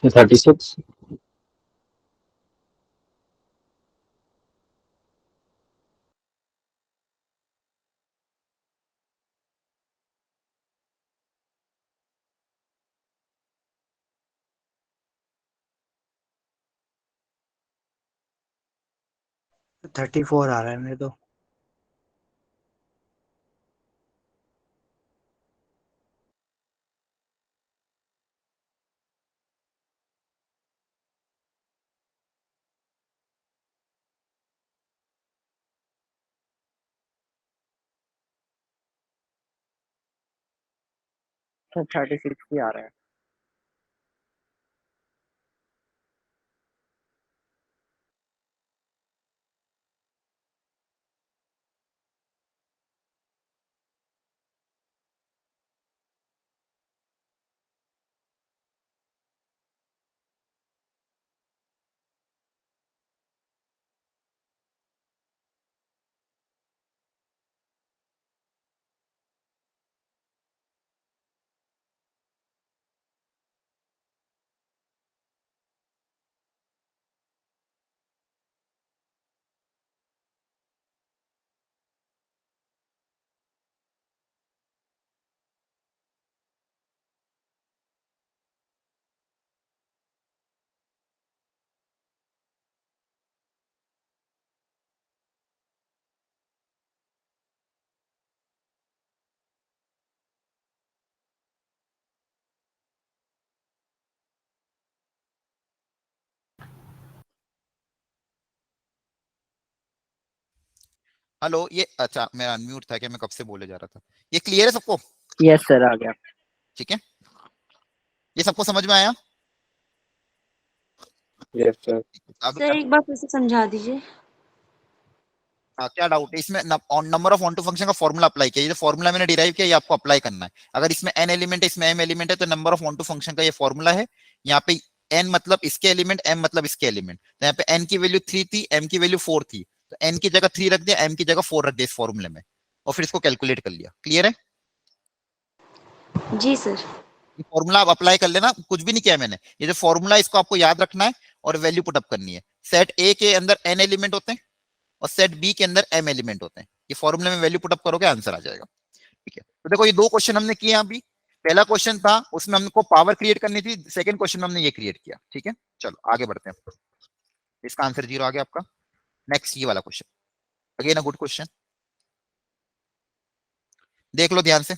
So 36. तो 34 आ रहा है मेरे तो। तो 36 ही आ रहा है। हेलो, ये अच्छा मैं अनम्यूट था क्या? मैं कब से बोले जा रहा था। ये क्लियर है सबको? यस सर, आ गया। ठीक है, ये सबको समझ में आया? Yes, sir. आगे सर क्या? एक बार फिर से समझा दीजिए। हाँ, क्या डाउट है इसमें? Number of onto function का फॉर्मूला अप्लाई किया। ये जो फॉर्मूला मैंने डिराइव किया, ये आपको अप्लाई करना है। अगर इसमें n एलिमेंट है, इसमें m एलिमेंट है, तो number of onto function का ये फॉर्मूला है। यहाँ पे n मतलब इसके एलिमेंट, m मतलब इसके एलिमेंट। तो यहाँ पे n की वैल्यू 3 थी, m की वैल्यू 4 थी, तो n की जगह 3 रख दिया, m की जगह 4 रख दिया इस फॉर्मूले में, और फिर इसको कैलकुलेट कर लिया। क्लियर है? जी सर। ये फॉर्मूला आप अप्लाई कर लेना, कुछ भी नहीं किया मैंने। ये जो फॉर्मूला इसको आपको याद रखना है और वैल्यू पुटअप करनी है। सेट ए के अंदर n एलिमेंट होते हैं और सेट बी के अंदर m एलिमेंट होते हैं। ये फॉर्मूले में वैल्यू पुटअप करोगे, आंसर आ जाएगा। ठीक है, तो देखो ये दो क्वेश्चन हमने किए अभी। पहला क्वेश्चन था उसमें हमको पावर क्रिएट करनी थी, सेकंड क्वेश्चन में हमने ये क्रिएट किया। ठीक है, चलो आगे बढ़ते हैं। इसका आंसर 0 आ गया आपका। नेक्स्ट ये वाला question, again a good question, देख लो ध्यान से,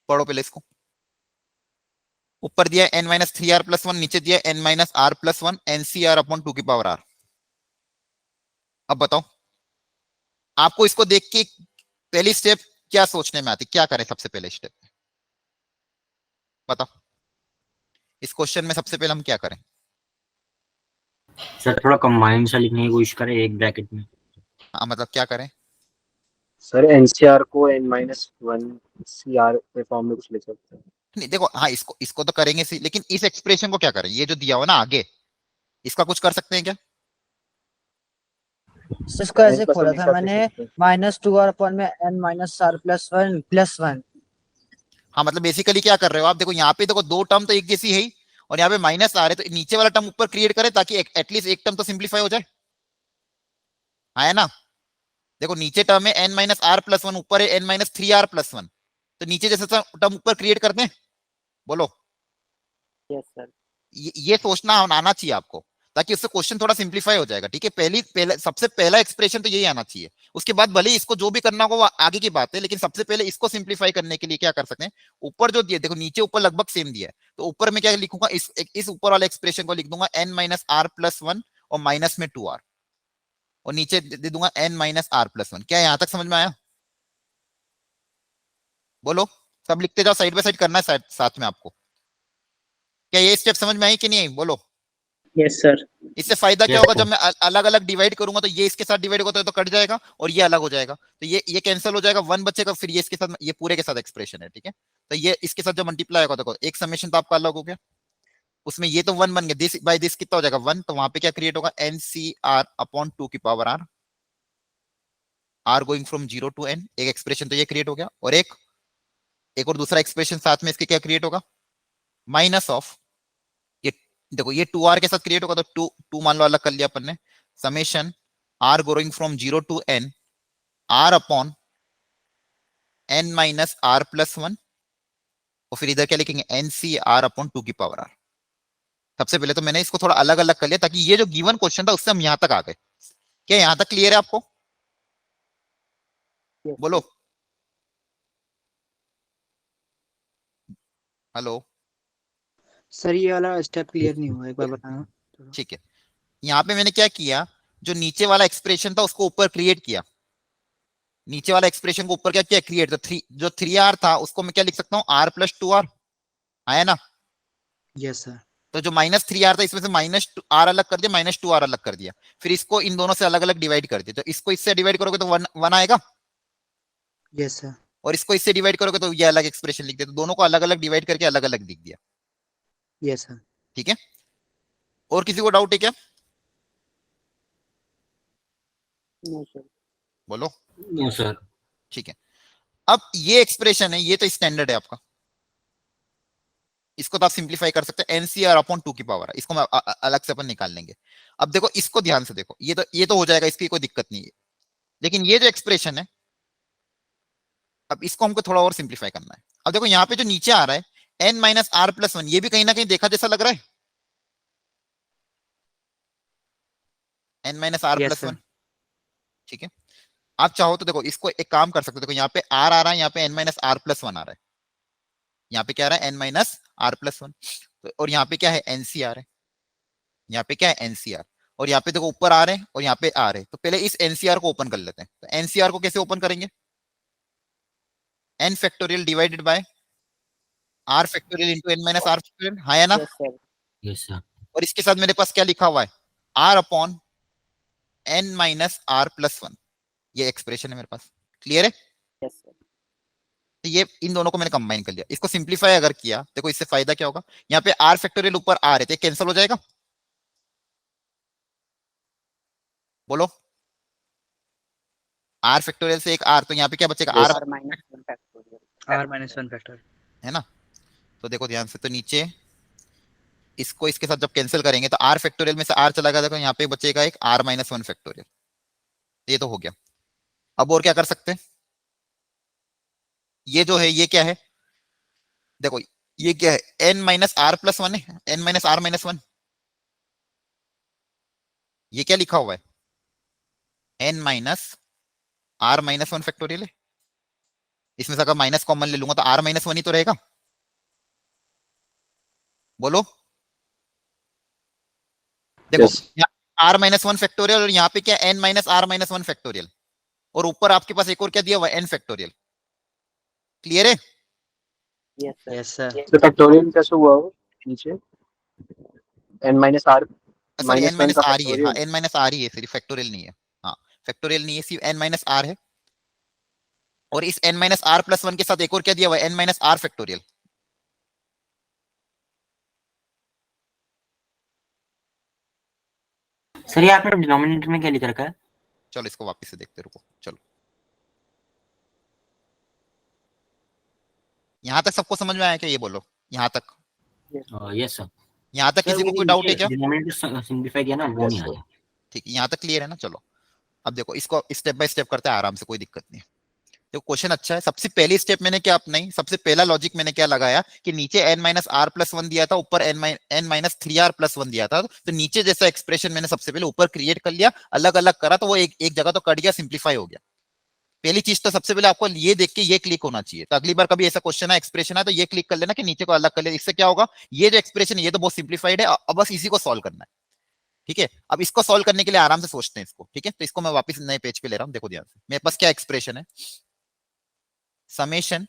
पढ़ो पहले इसको। ऊपर दिया n माइनस 3r प्लस 1, नीचे दिया n minus r plus 1 NCR upon 2 की पावर r। अब बताओ, आपको इसको देख के पहली स्टेप क्या सोचने में आती, क्या करें सबसे पहले स्टेप? बताओ, इस क्वेश्चन में सबसे पहले हम क्या करें? सर थोड़ा कंबाइंड सा लिखने की कोशिश करें एक ब्रैकेट में। हाँ, मतलब क्या करें? सर NCR को n-1 CR के फॉर्म में कुछ लिख सकते हैं। नहीं देखो, हाँ इसको इसको तो करेंगे सी, लेकिन इस एक्सप्रेशन को क्या करें? ये जो दिया हुआ ना आगे, इसका कुछ कर सकते हैं क्या? तो इसको ऐसे n+1 खोला एक था साथ लिख मैंने, सकते हैं। -2r अपॉन में n माइनस आर प्लस 1। हाँ मतलब बेसिकली क्या कर रहे हो आप? देखो यहाँ पे देखो दो टर्म तो एक जैसी है ही, और यहाँ पे माइनस आ रहे, तो नीचे वाला टर्म ऊपर क्रिएट करें ताकि एटलीस्ट एक टर्म तो सिंप्लीफाई हो जाए। हाँ है ना? देखो नीचे टर्म है n माइनस आर प्लस 1, ऊपर है n माइनस 3r प्लस 1, तो नीचे जैसे टर्म ऊपर क्रिएट करते हैं। बोलो, यस सर। ये सोचना आना चाहिए आपको, ताकि उससे क्वेश्चन थोड़ा सिंप्लीफाई हो जाएगा। ठीक है, सबसे पहला एक्सप्रेशन तो यही आना चाहिए। उसके बाद भले ही इसको जो भी करना होगा वो आगे की बात है, लेकिन सबसे पहले इसको सिंप्लीफाई करने के लिए क्या कर सकते हैं? ऊपर जो दिया देखो, नीचे ऊपर लगभग सेम दिया है, तो ऊपर में क्या लिखूंगा? इस ऊपर वाले एक्सप्रेशन को लिख दूंगा n माइनस आर प्लस 1 और माइनस में 2r, और नीचे दे दूंगा n माइनस आर प्लस 1। क्या यहां तक समझ में आया? बोलो, सब लिखते जाओ, साइड बाय साइड करना है साथ में आपको। क्या ये स्टेप समझ में आई कि नहीं आई? बोलो। Yes sir. इससे फायदा क्या Yes, होगा? sir. जब मैं अलग अलग डिवाइड करूंगा तो ये इसके साथ डिवाइड होता है तो कट जाएगा, और ये अलग हो जाएगा, तो ये कैंसिल हो जाएगा, 1 बचेगा, फिर ये इसके साथ, ये पूरे के साथ एक्सप्रेशन है। ठीक है, तो ये इसके साथ जो मल्टीप्लाई होगा, देखो एक समेशन तो आपका अलग हो गया, उसमें ये तो 1 बन गया, दिस बाय दिस कितना हो जाएगा? 1, तो वहां पे क्या क्रिएट होगा? NCR अपॉन 2 की power r, r going from 0 to n। एक एक्सप्रेशन तो ये क्रिएट हो गया, और एक और दूसरा एक्सप्रेशन साथ में इसके क्या क्रिएट होगा? माइनस ऑफ देखो ये 2r के साथ क्रिएट होगा, तो टू मान लो अलग कर लिया अपन ने, summation r going from 0 to n r upon n minus r plus 1, और फिर इधर क्या लिखेंगे n c r अपॉन 2 की पावर r। सबसे पहले तो मैंने इसको थोड़ा अलग अलग कर लिया ताकि ये जो गिवन क्वेश्चन था उससे हम यहां तक आ गए। क्या यहां तक क्लियर है आपको? Yes, बोलो हेलो। सर ये वाला स्टेप क्लियर नहीं हुआ, एक बार बताना। ठीक है, यहाँ पे मैंने क्या किया, जो नीचे वाला एक्सप्रेशन था उसको ऊपर क्रिएट किया, नीचे वाला एक्सप्रेशन को ऊपर क्या किया, क्रिएट। तो जो 3r था उसको मैं क्या लिख सकता हूँ, r प्लस 2r, आया ना? Yes sir. तो जो -3r था इसमें से -r अलग कर दिया, -2r अलग कर दिया, फिर इसको इन दोनों से अलग अलग डिवाइड कर दिया। तो इसको इससे डिवाइड करोगे तो 1 आएगा, यस सर। और इसको इससे डिवाइड करोगे तो ये अलग एक्सप्रेशन लिख दिया। तो दोनों को अलग अलग डिवाइड करके अलग अलग लिख दिया। Yes sir. ठीक है, और किसी को डाउट है क्या? No, sir. बोलो। No sir. ठीक है, अब ये एक्सप्रेशन है, ये तो स्टैंडर्ड है आपका, इसको तो आप सिंप्लीफाई कर सकते हैं एनसीआर अपॉन 2 की पावर, इसको मैं अलग से अपन निकाल लेंगे। अब देखो इसको ध्यान से देखो, ये तो हो जाएगा, इसकी कोई दिक्कत नहीं है। लेकिन ये जो एक्सप्रेशन है, अब इसको हमको थोड़ा और सिंप्लीफाई करना है। अब देखो यहाँ पे जो नीचे आ रहा है n माइनस आर प्लस 1, ये भी कहीं ना कहीं देखा जैसा लग रहा है, n minus r Yes, plus sir. 1। ठीक है, आप चाहो तो देखो इसको एक काम कर सकते हो, देखो यहाँ पे r आ रहा है, यहाँ पे n माइनस आर प्लस 1 आ रहा है, यहाँ पे क्या आ रहा है n माइनस आर प्लस 1, और यहाँ पे क्या है एनसीआर है, यहाँ पे क्या है एनसीआर, और यहाँ पे देखो ऊपर आ रहे हैं और यहाँ पे आ रहे हैं। तो पहले इस एनसीआर को ओपन कर लेते हैं। तो एनसीआर को कैसे ओपन करेंगे, n factorial divided by r factorial into n minus r factorial, हाँ है ना? Yes, sir. Yes sir. और इसके साथ मेरे पास क्या लिखा हुआ है, r upon n minus r plus 1, ये एक्सप्रेशन है मेरे पास। क्लियर है? Yes, sir. तो ये इन दोनों को मैंने कंबाइन कर लिया। इसको सिंप्लीफाई अगर किया, देखो इससे फायदा क्या होगा, यहाँ पे r फैक्टोरियल ऊपर आ रहे थे, कैंसिल हो जाएगा, बोलो। r फैक्टोरियल से एक r, तो यहाँ पे क्या बचेगा, Yes. r R minus 1 factorial. R-1 factor. है ना? तो देखो ध्यान से, तो नीचे इसको इसके साथ जब कैंसिल करेंगे तो r फैक्टोरियल में से r चला गया, देखो यहाँ पे बचेगा एक r माइनस 1 फैक्टोरियल, ये तो हो गया। अब और क्या कर सकते हैं, ये जो है ये क्या है, देखो ये क्या है, n माइनस आर प्लस 1 है, n माइनस आर माइनस 1, ये क्या लिखा हुआ है, n minus r minus 1 factorial है। इसमें से अगर माइनस कॉमन ले लूंगा तो r माइनस 1 ही तो रहेगा, बोलो। देखो Yes. यहाँ r माइनस 1 फैक्टोरियल, और यहाँ पे क्या n minus r minus 1 factorial, और ऊपर आपके पास एक और क्या दिया हुआ है, n फैक्टोरियल। क्लियर है? Yes, sir. Yes sir. तो फैक्टोरियल कैसे हुआ वो नीचे n minus r sorry n -1 minus का आर ही है, हाँ फैक्टोरियल। n माइनस आर ही है, सिर्फ फैक्टोरियल नहीं है। हाँ फैक्टोरियल नहीं है, सिर्फ n माइनस आर है, और इस n माइनस आर प्लस 1 के साथ एक और क्या दिया हुआ है, n minus r factorial. Sir ये आपने डिनोमिनेटर में क्या लिख रखा है? चलो इसको वापस से देखते, रुको, चलो यहाँ तक सबको समझ में आया क्या, ये बोलो यहाँ तक, यस सर। यहाँ तक किसी को कोई डाउट है क्या? डिनोमिनेटर सिंप्लीफाई किया ना, वो Yes, नहीं sir. आया। ठीक है, यहाँ तक क्लियर है ना? चलो अब देखो इसको स्टेप बाय स्टेप करते हैं आराम से, कोई दिक्कत नहीं है। देखो क्वेश्चन अच्छा है। सबसे पहली स्टेप मैंने क्या अपनाई, सबसे पहला लॉजिक मैंने क्या लगाया कि नीचे n माइनस आर प्लस 1 दिया था, ऊपर n माइनस 3r प्लस 1 दिया था, तो नीचे जैसा एक्सप्रेशन मैंने सबसे पहले ऊपर क्रिएट कर लिया, अलग अलग करा तो वो एक जगह तो कट गया, सिंप्लीफाई हो गया। पहली चीज तो सबसे पहले आपको ये देख के ये क्लिक होना चाहिए, तो अगली बार कभी ऐसा क्वेश्चन है, एक्सप्रेशन है, तो ये क्लिक कर लेना कि नीचे को अलग कर ले। इससे क्या होगा, ये जो एक्सप्रेशन है ये तो बहुत सिंप्लीफाइड है, अब बस इसी को सॉल्व करना है। ठीक है, अब इसको सॉल्व करने के लिए आराम से सोचते हैं इसको। ठीक है, तो इसको मैं वापस नए पेज पे ले रहा हूँ, देखो ध्यान से। मेरे पास क्या एक्सप्रेशन है, summation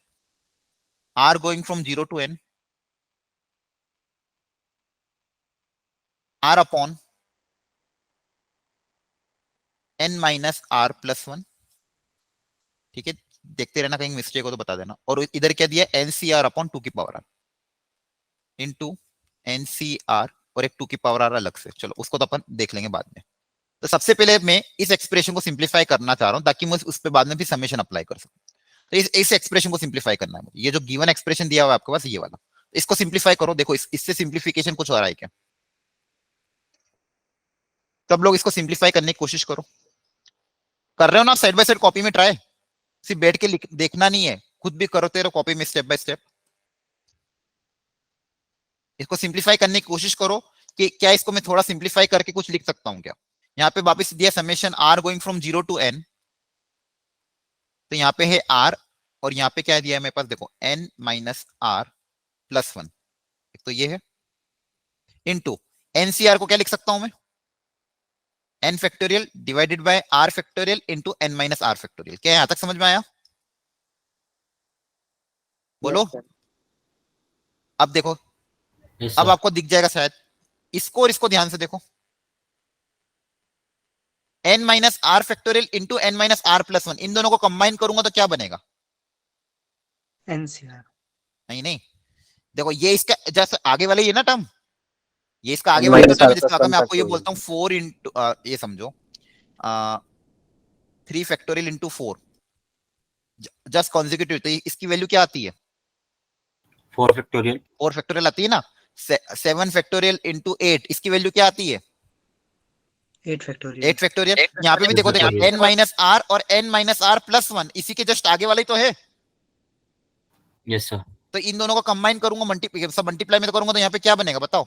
r going from 0 to n r upon n minus r plus 1। ठीक है, देखते रहना, कहीं मिस्टेक हो तो बता देना। और इधर क्या दिया, एनसीआर अपॉन 2 की पावर r इंटू एनसीआर, और एक 2 की पावर r अलग से, चलो उसको तो अपन देख लेंगे बाद में। तो सबसे पहले मैं इस एक्सप्रेशन को सिंप्लीफाई करना चाह रहा हूं ताकि मैं उस पर बाद में भी समेशन अप्लाई कर सकूं। तो इस एक्सप्रेशन को सिंप्लीफाई करना है मुझे, ये जो गिवन एक्सप्रेशन दिया हुआ है आपके पास ये वाला, इसको सिंप्लीफाई करो। देखो इससे सिंप्लीफिकेशन कुछ हो रहा है क्या, तब लोग इसको सिंप्लीफाई करने की कोशिश करो। कर रहे हो ना साइड बाय साइड कॉपी में ट्राई, सिर्फ बैठ के देखना नहीं है, खुद भी करो तेरे कॉपी में स्टेप बाय स्टेप। इसको सिंप्लीफाई करने की कोशिश करो कि क्या इसको मैं थोड़ा सिंप्लीफाई करके कुछ लिख सकता हूं क्या। यहाँ पे वापस दिया summation r going from 0 to n, तो यहाँ पे है r और यहाँ पे क्या दिया है मेरे पास, देखो n माइनस r प्लस 1, तो ये है इनटू एनसीआर को क्या लिख सकता हूं मैं, n factorial divided by r factorial into n minus r factorial. क्या यहां तक समझ में आया? बोलो। Yes, sir. अब देखो, यस अब सर, आपको दिख जाएगा शायद, इसको और इसको ध्यान से देखो, n minus r factorial into n minus r plus 1, इन दोनों को कंबाइन करूंगा तो क्या बनेगा? एनसीआर। नहीं नहीं, देखो ये इसका जस्ट आगे वाला ही है ना टर्म, ये इसका आगे n वाला minus टर्म है, r जिसका plus अगर 1 मैं आपको ये factorial. बोलता हूँ 4 इंटू, ये समझो 3 फैक्टोरियल इंटू 4 जस्ट कॉन्जिक्यूटिव, तो इसकी वैल्यू क्या आती है? 4 फैक्टोरियल, 4 फैक्टोरियल आती है ना। 7 फैक्टोरियल इंटू 8, इसकी वैल्यू क्या आती है? 8 फैक्टोरियल। 8 फैक्टोरियल। यहाँ पे भी देखो देखो factorial. n माइनस आर और n माइनस आर प्लस 1, इसी के जस्ट आगे वाले तो है। यस सर, तो इन दोनों को कंबाइन करूंगा, सब मल्टीप्लाई में तो करूंगा, तो यहाँ पे क्या बनेगा बताओ?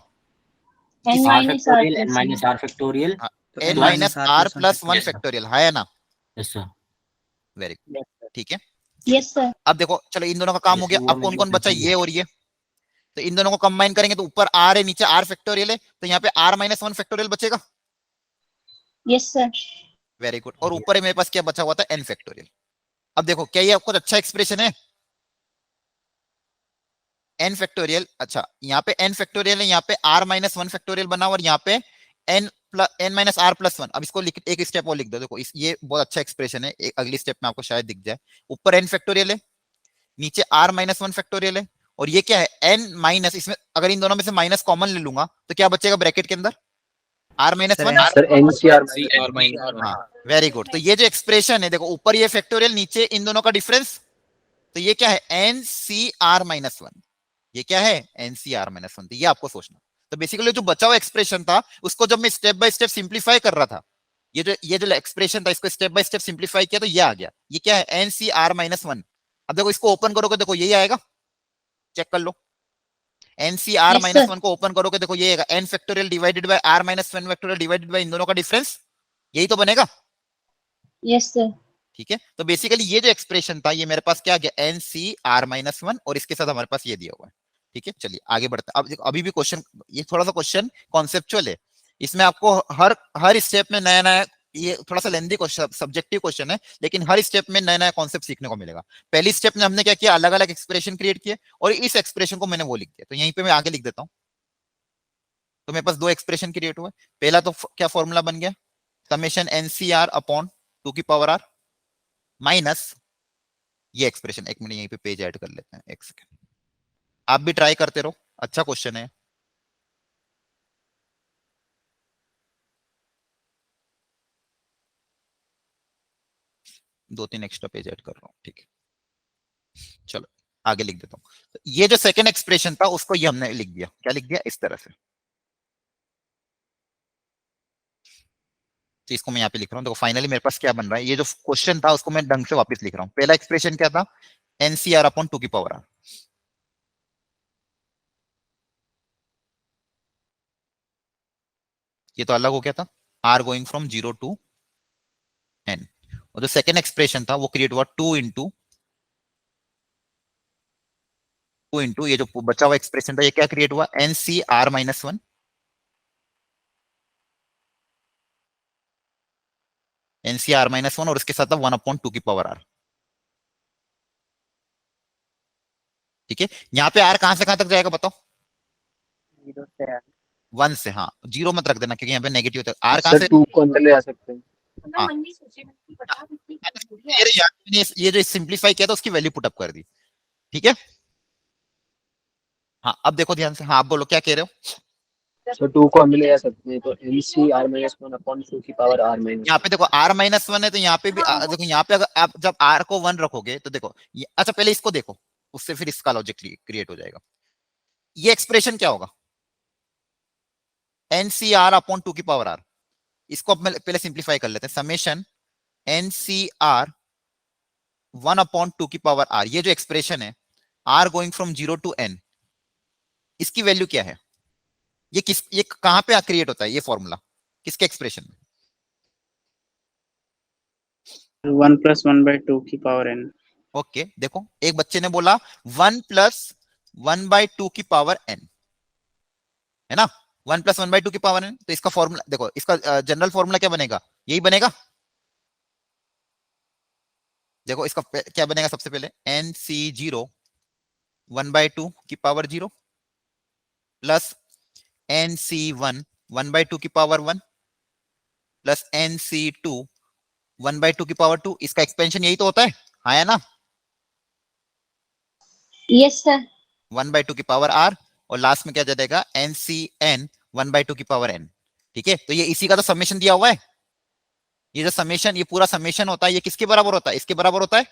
n आर minus r फैक्टोरियल, n plus minus r factorial, तो n n minus r plus 1 Yes, sir. Factorial है ना। Yes sir, very good, Yes, sir. ठीक है। yes sir अब देखो चलो इन दोनों का काम हो गया, जैसे वो अब कौन मैंने कौन बचा, बताया। ये और ये। तो इन दोनों को कंबाइन करेंगे तो ऊपर आर है नीचे आर फैक्टोरियल है, तो यहाँ पे आर माइनस 1 फैक्टोरियल बचेगा। yes sir वेरी गुड, और ऊपर मेरे पास क्या बचा हुआ था, n फैक्टोरियल। अब देखो क्या ये आपको अच्छा एक्सप्रेशन है, n फैक्टोरियल। अच्छा यहाँ पे n फैक्टोरियल है, यहाँ पे r माइनस 1 फैक्टोरियल बना और यहाँ पे n माइनस आर प्लस 1। अब इसको एक स्टेप और लिख दो, देखो ये बहुत अच्छा एक्सप्रेशन है, एक अगली स्टेप में आपको शायद दिख जाए। ऊपर n फैक्टोरियल है, नीचे r माइनस 1 फैक्टोरियल है, और ये क्या है n माइनस, इसमें अगर इन दोनों में से माइनस कॉमन ले लूंगा तो क्या बचेगा ब्रैकेट के अंदर, r माइनस 1। Sir, NCR हाँ वेरी गुड, तो ये जो एक्सप्रेशन है देखो, ऊपर ये फैक्टोरियल नीचे इन दोनों का डिफरेंस, तो ये क्या है NCR माइनस 1, ये क्या है NCR माइनस 1, तो ये आपको सोचना। तो बेसिकली जो बचा हुआ एक्सप्रेशन था उसको जब मैं स्टेप बाय स्टेप सिंप्लीफाई कर रहा था, ये जो एक्सप्रेशन था इसको स्टेप बाय स्टेप सिंप्लीफाई किया तो ये आ गया, ये क्या है NCR माइनस 1। अब देखो इसको ओपन करोगे देखो यही आएगा, चेक कर लो। NCR Yes, minus sir. 1 को ओपन करोगे देखो ये आएगा n factorial divided by r minus 1 factorial divided by इन दोनों का डिफरेंस, यही तो बनेगा। yes sir ठीक है, तो बेसिकली ये जो एक्सप्रेशन था ये मेरे पास क्या आ गया NCR माइनस 1, और इसके साथ हमारे पास ये दिया हुआ है। ठीक है, चलिए आगे बढ़ते हैं। अब देखो अभी भी क्वेश्चन, ये थोड़ा सा क्वेश्चन कॉन्सेप्चुअल है, इसमें आपको हर स्टेप में नया नया, ये थोड़ा सा लेंथी क्वेश्चन, सब्जेक्टिव क्वेश्चन है, लेकिन हर स्टेप में नया नया कॉन्सेप्ट सीखने को मिलेगा। पहली स्टेप में हमने क्या किया, अलग अलग एक्सप्रेशन क्रिएट किए और इस एक्सप्रेशन को मैंने वो लिख दिया, तो यहीं पे मैं आगे लिख देता हूँ। तो मेरे पास दो एक्सप्रेशन क्रिएट हुए, पहला तो क्या फॉर्मूला बन गया, समेशन NCR अपॉन 2 की पावर r माइनस ये एक्सप्रेशन। एक मिनट यहीं पे पेज ऐड कर लेते हैं, एक सेकंड, आप भी ट्राई करते रहो, अच्छा क्वेश्चन है। दो तीन एक्स्ट्रा पेज ऐड कर रहा हूँ, ठीक है चलो आगे लिख देता हूँ। तो ये जो सेकंड एक्सप्रेशन था उसको ये हमने लिख दिया, क्या लिख दिया, इस तरह से। तो इसको मैं यहाँ पे लिख रहा हूँ, देखो फाइनली मेरे पास क्या बन रहा है, ये जो क्वेश्चन था उसको मैं ढंग से वापस लिख रहा हूँ। पहला एक्सप्रेशन क्या था, NCR अपॉन 2 की पावर r, ये तो अलग हो गया था, r going from 0 to n। और जो सेकंड एक्सप्रेशन था वो क्रिएट हुआ 2 इंटू ये जो बचा हुआ एक्सप्रेशन था ये क्या क्रिएट हुआ, NCR माइनस 1, NCR माइनस 1, और इसके साथ था 1 अपॉन 2 की पावर r। ठीक है, यहाँ पे r कहां से कहां तक जाएगा बताओ, 0 से r. 1 से, हाँ 0 मत रख देना क्योंकि यहाँ पे नेगेटिव होता है। r कहां सर से, 2 को अंदर ले आ सकते हैं। हाँ। ये जो सिंप्लीफाई किया था उसकी वैल्यू पुट अप कर दी। ठीक है, हाँ अब देखो ध्यान से, हाँ आप बोलो क्या कह रहे हो। सर 2 को अंदर ले आ सकते हैं, तो NCR माइनस 1 अपॉन 2 की पावर r माइनस। यहाँ पे देखो r माइनस 1 है, तो यहाँ पे भी देखो यहाँ पे अगर आप जब r को 1 रखोगे तो देखो अच्छा पहले इसको देखो, उससे फिर इसका लॉजिक क्रिएट हो जाएगा। ये एक्सप्रेशन क्या होगा, NCR अपॉन 2 की पावर r, इसको अब पहले सिंप्लीफाई कर लेते हैं। समेशन NCR 1/2 की पावर R, ये जो एक्सप्रेशन है R going from 0 to N, इसकी वैल्यू क्या है? ये कहां पे क्रिएट होता है ये फॉर्मूला, किसके एक्सप्रेशन में? 1 + 1/2 की पावर n। ओके देखो, एक बच्चे ने बोला 1 + 1/2 की पावर n, है ना, 1 + 1/2 की पावर n। तो इसका फॉर्मूला देखो, इसका जनरल फॉर्मूला क्या बनेगा? यही बनेगा। देखो इसका क्या बनेगा, सबसे पहले NC0 1/2 की पावर 0 प्लस NC1 1/2 की पावर 1 प्लस NC2 1/2 की पावर 2। इसका एक्सपेंशन यही तो होता है, हाँ है ना? Yes, sir. 1/2 की पावर R और लास्ट में क्या जाएगा? NCN 1/2 की पावर n। ठीक है, तो ये इसी का तो समेशन दिया हुआ है। ये जो समेशन, ये पूरा समेशन होता है, ये किसके बराबर होता है? इसके बराबर होता है।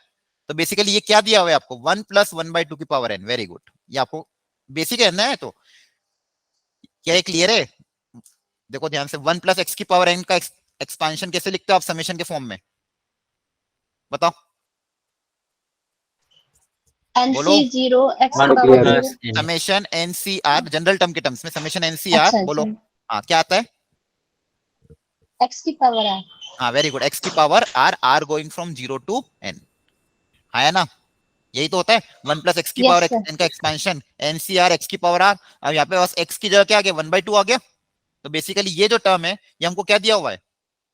तो बेसिकली ये क्या दिया हुआ है आपको? 1 + 1/2 की पावर n। वेरी गुड, ये आपको बेसिक है ना। तो क्या ये क्लियर है? देखो ध्यान से, 1 + x की पावर n का एक्सपेंशन कैसे लिखते हो आप समेशन के फॉर्म में? बताओ बोलो। NC0 x one power plus 0। N. Summation NCR general term के टर्म्स में समेशन NCR अच्छा बोलो। जी, हाँ क्या आता है? x की पावर r। हाँ वेरी गुड, x की power R, R going from 0 to n, है ना? यही तो होता है 1 + x की Yes, पावर sir. n का एक्सपेंशन NCR x की पावर R। अब यहाँ पे बस x की जगह क्या आ गया? 1/2 आ गया। तो बेसिकली ये जो टर्म है ये हमको क्या दिया हुआ है?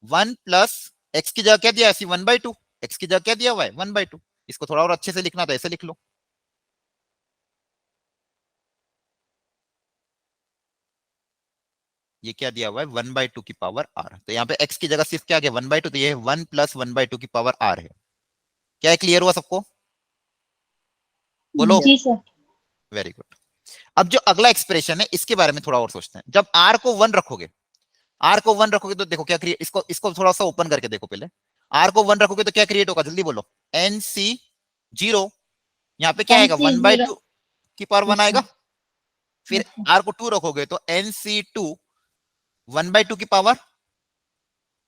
1 + x की जगह क्या दिया है? 1/2। x की जगह क्या दिया हुआ है? 1/2। इसको थोड़ा और अच्छे से लिखना तो ऐसे लिख लो। ये क्या दिया हुआ है? 1/2 की पावर R। तो यहाँ पे x की जगह सिर्फ क्या आ गया? 1/2। तो ये 1 + 1/2 की पावर R है। क्या क्लियर हुआ सबको? बोलो। जी सर। Very good. अब जो अगला एक्सप्रेशन है इसके बारे में थोड़ा और सोचते हैं। जब R को 1 रखोगे, R को 1 रखोगे तो देखो क्या क्रिएट, इसको थोड़ा सा ओपन करके देखो पहले। R को 1 रखोगे तो क्या क्रिएट होगा? जल्दी बोलो। NC0, यहाँ पे क्या आएगा? NC0 1/2 की पावर 1 आएगा। फिर अच्छा। R को 2 रखोगे तो NC2 1/2 की पावर,